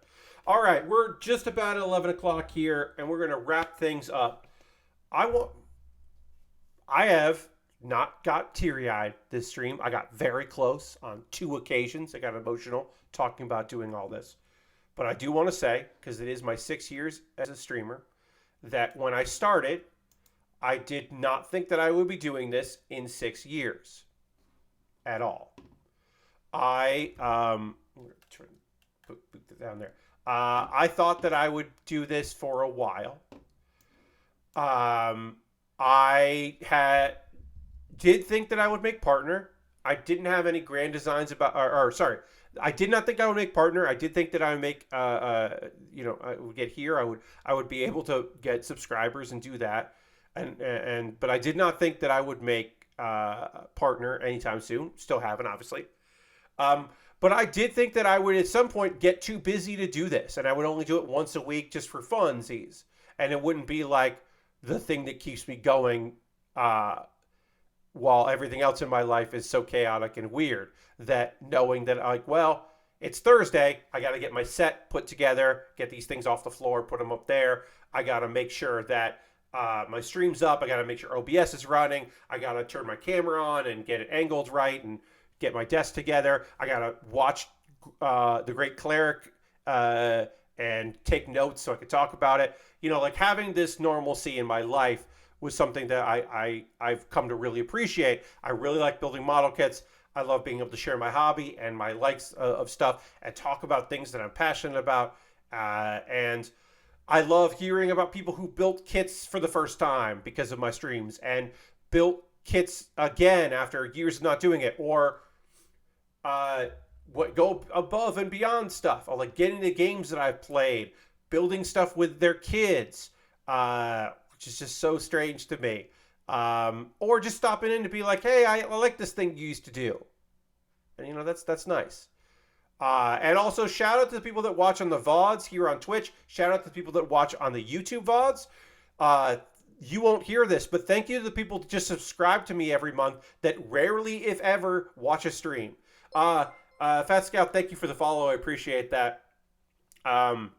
All right, we're just about at 11 o'clock here, and we're going to wrap things up. I want. I have not got teary eyed this stream. I got very close on 2 occasions. I got emotional talking about doing all this. But I do want to say, because it is my 6 years as a streamer, that when I started, I did not think that I would be doing this in 6 years at all. I'm going to put it down there. I thought that I would do this for a while. Did think that I would make partner. I didn't have any grand designs about, or sorry, I did not think I would make partner. I did think that I would make, I would get here. I would be able to get subscribers and do that, but I did not think that I would make partner anytime soon. Still haven't, obviously. But I did think that I would at some point get too busy to do this, and I would only do it once a week just for funsies, and it wouldn't be like the thing that keeps me going while everything else in my life is so chaotic and weird. That knowing that, like, well, it's Thursday, I got to get my set put together, get these things off the floor, put them up there. I got to make sure that my stream's up. I got to make sure OBS is running. I got to turn my camera on and get it angled right and get my desk together. I got to watch the Great Cleric and take notes so I could talk about it. You know, like having this normalcy in my life was something that I've come to really appreciate. I really like building model kits. I love being able to share my hobby and my likes of stuff and talk about things that I'm passionate about. And I love hearing about people who built kits for the first time because of my streams and built kits again after years of not doing it, or what go above and beyond stuff. I like getting the games that I've played, building stuff with their kids, which is just so strange to me. Or just stopping in to be like, hey, I like this thing you used to do. And, you know, that's nice. And also shout out to the people that watch on the VODs here on Twitch. Shout out to the people that watch on the YouTube VODs. You won't hear this, but thank you to the people that just subscribe to me every month that rarely, if ever, watch a stream. Fat Scout, thank you for the follow. I appreciate that. I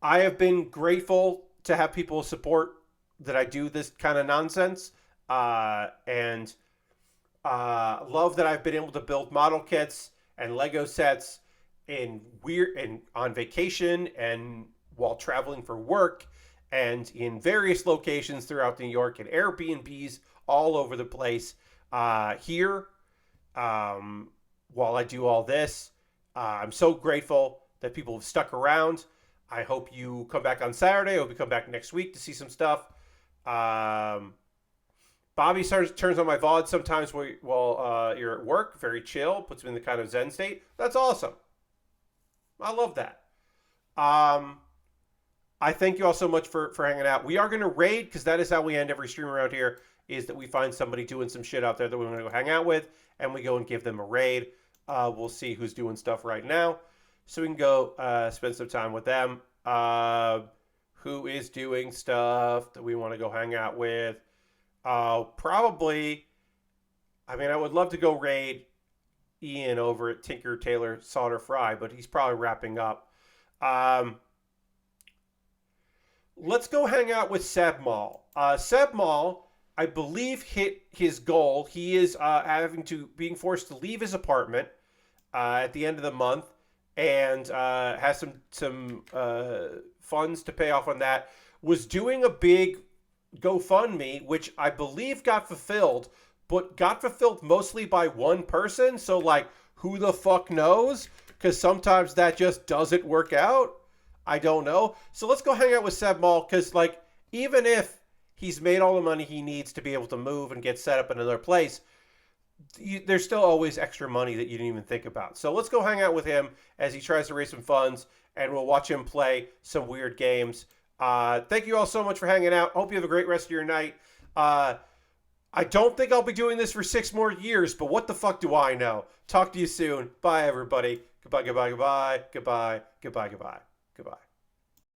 have been grateful to have people support that I do this kind of nonsense, and love that I've been able to build model kits and Lego sets on vacation and while traveling for work and in various locations throughout New York and Airbnbs all over the place here while I do all this. I'm so grateful that people have stuck around. I hope you come back on Saturday. I hope you come back next week to see some stuff. Bobby turns on my VOD sometimes while you're at work. Very chill. Puts me in the kind of Zen state. That's awesome. I love that. I thank you all so much for hanging out. We are going to raid, because that is how we end every stream around here, is that we find somebody doing some shit out there that we want to go hang out with, and we go and give them a raid. We'll see who's doing stuff right now, so we can go spend some time with them. Who is doing stuff that we want to go hang out with? Probably, I mean, I would love to go raid Ian over at Tinker Tailor Solder Fry, but he's probably wrapping up. Let's go hang out with Seb Mall. Seb Mall, I believe, hit his goal. He is being forced to leave his apartment at the end of the month, and has some funds to pay off on that. Was doing a big GoFundMe, which I believe got fulfilled, but got fulfilled mostly by one person. So, like, who the fuck knows? Because sometimes that just doesn't work out. I don't know. So let's go hang out with Seb Mall, because, like, even if he's made all the money he needs to be able to move and get set up in another place, there's still always extra money that you didn't even think about. So let's go hang out with him as he tries to raise some funds, and we'll watch him play some weird games. Thank you all so much for hanging out. Hope you have a great rest of your night. I don't think I'll be doing this for 6 more years, but what the fuck do I know? Talk to you soon. Bye, everybody. Goodbye, goodbye, goodbye, goodbye, goodbye, goodbye, goodbye.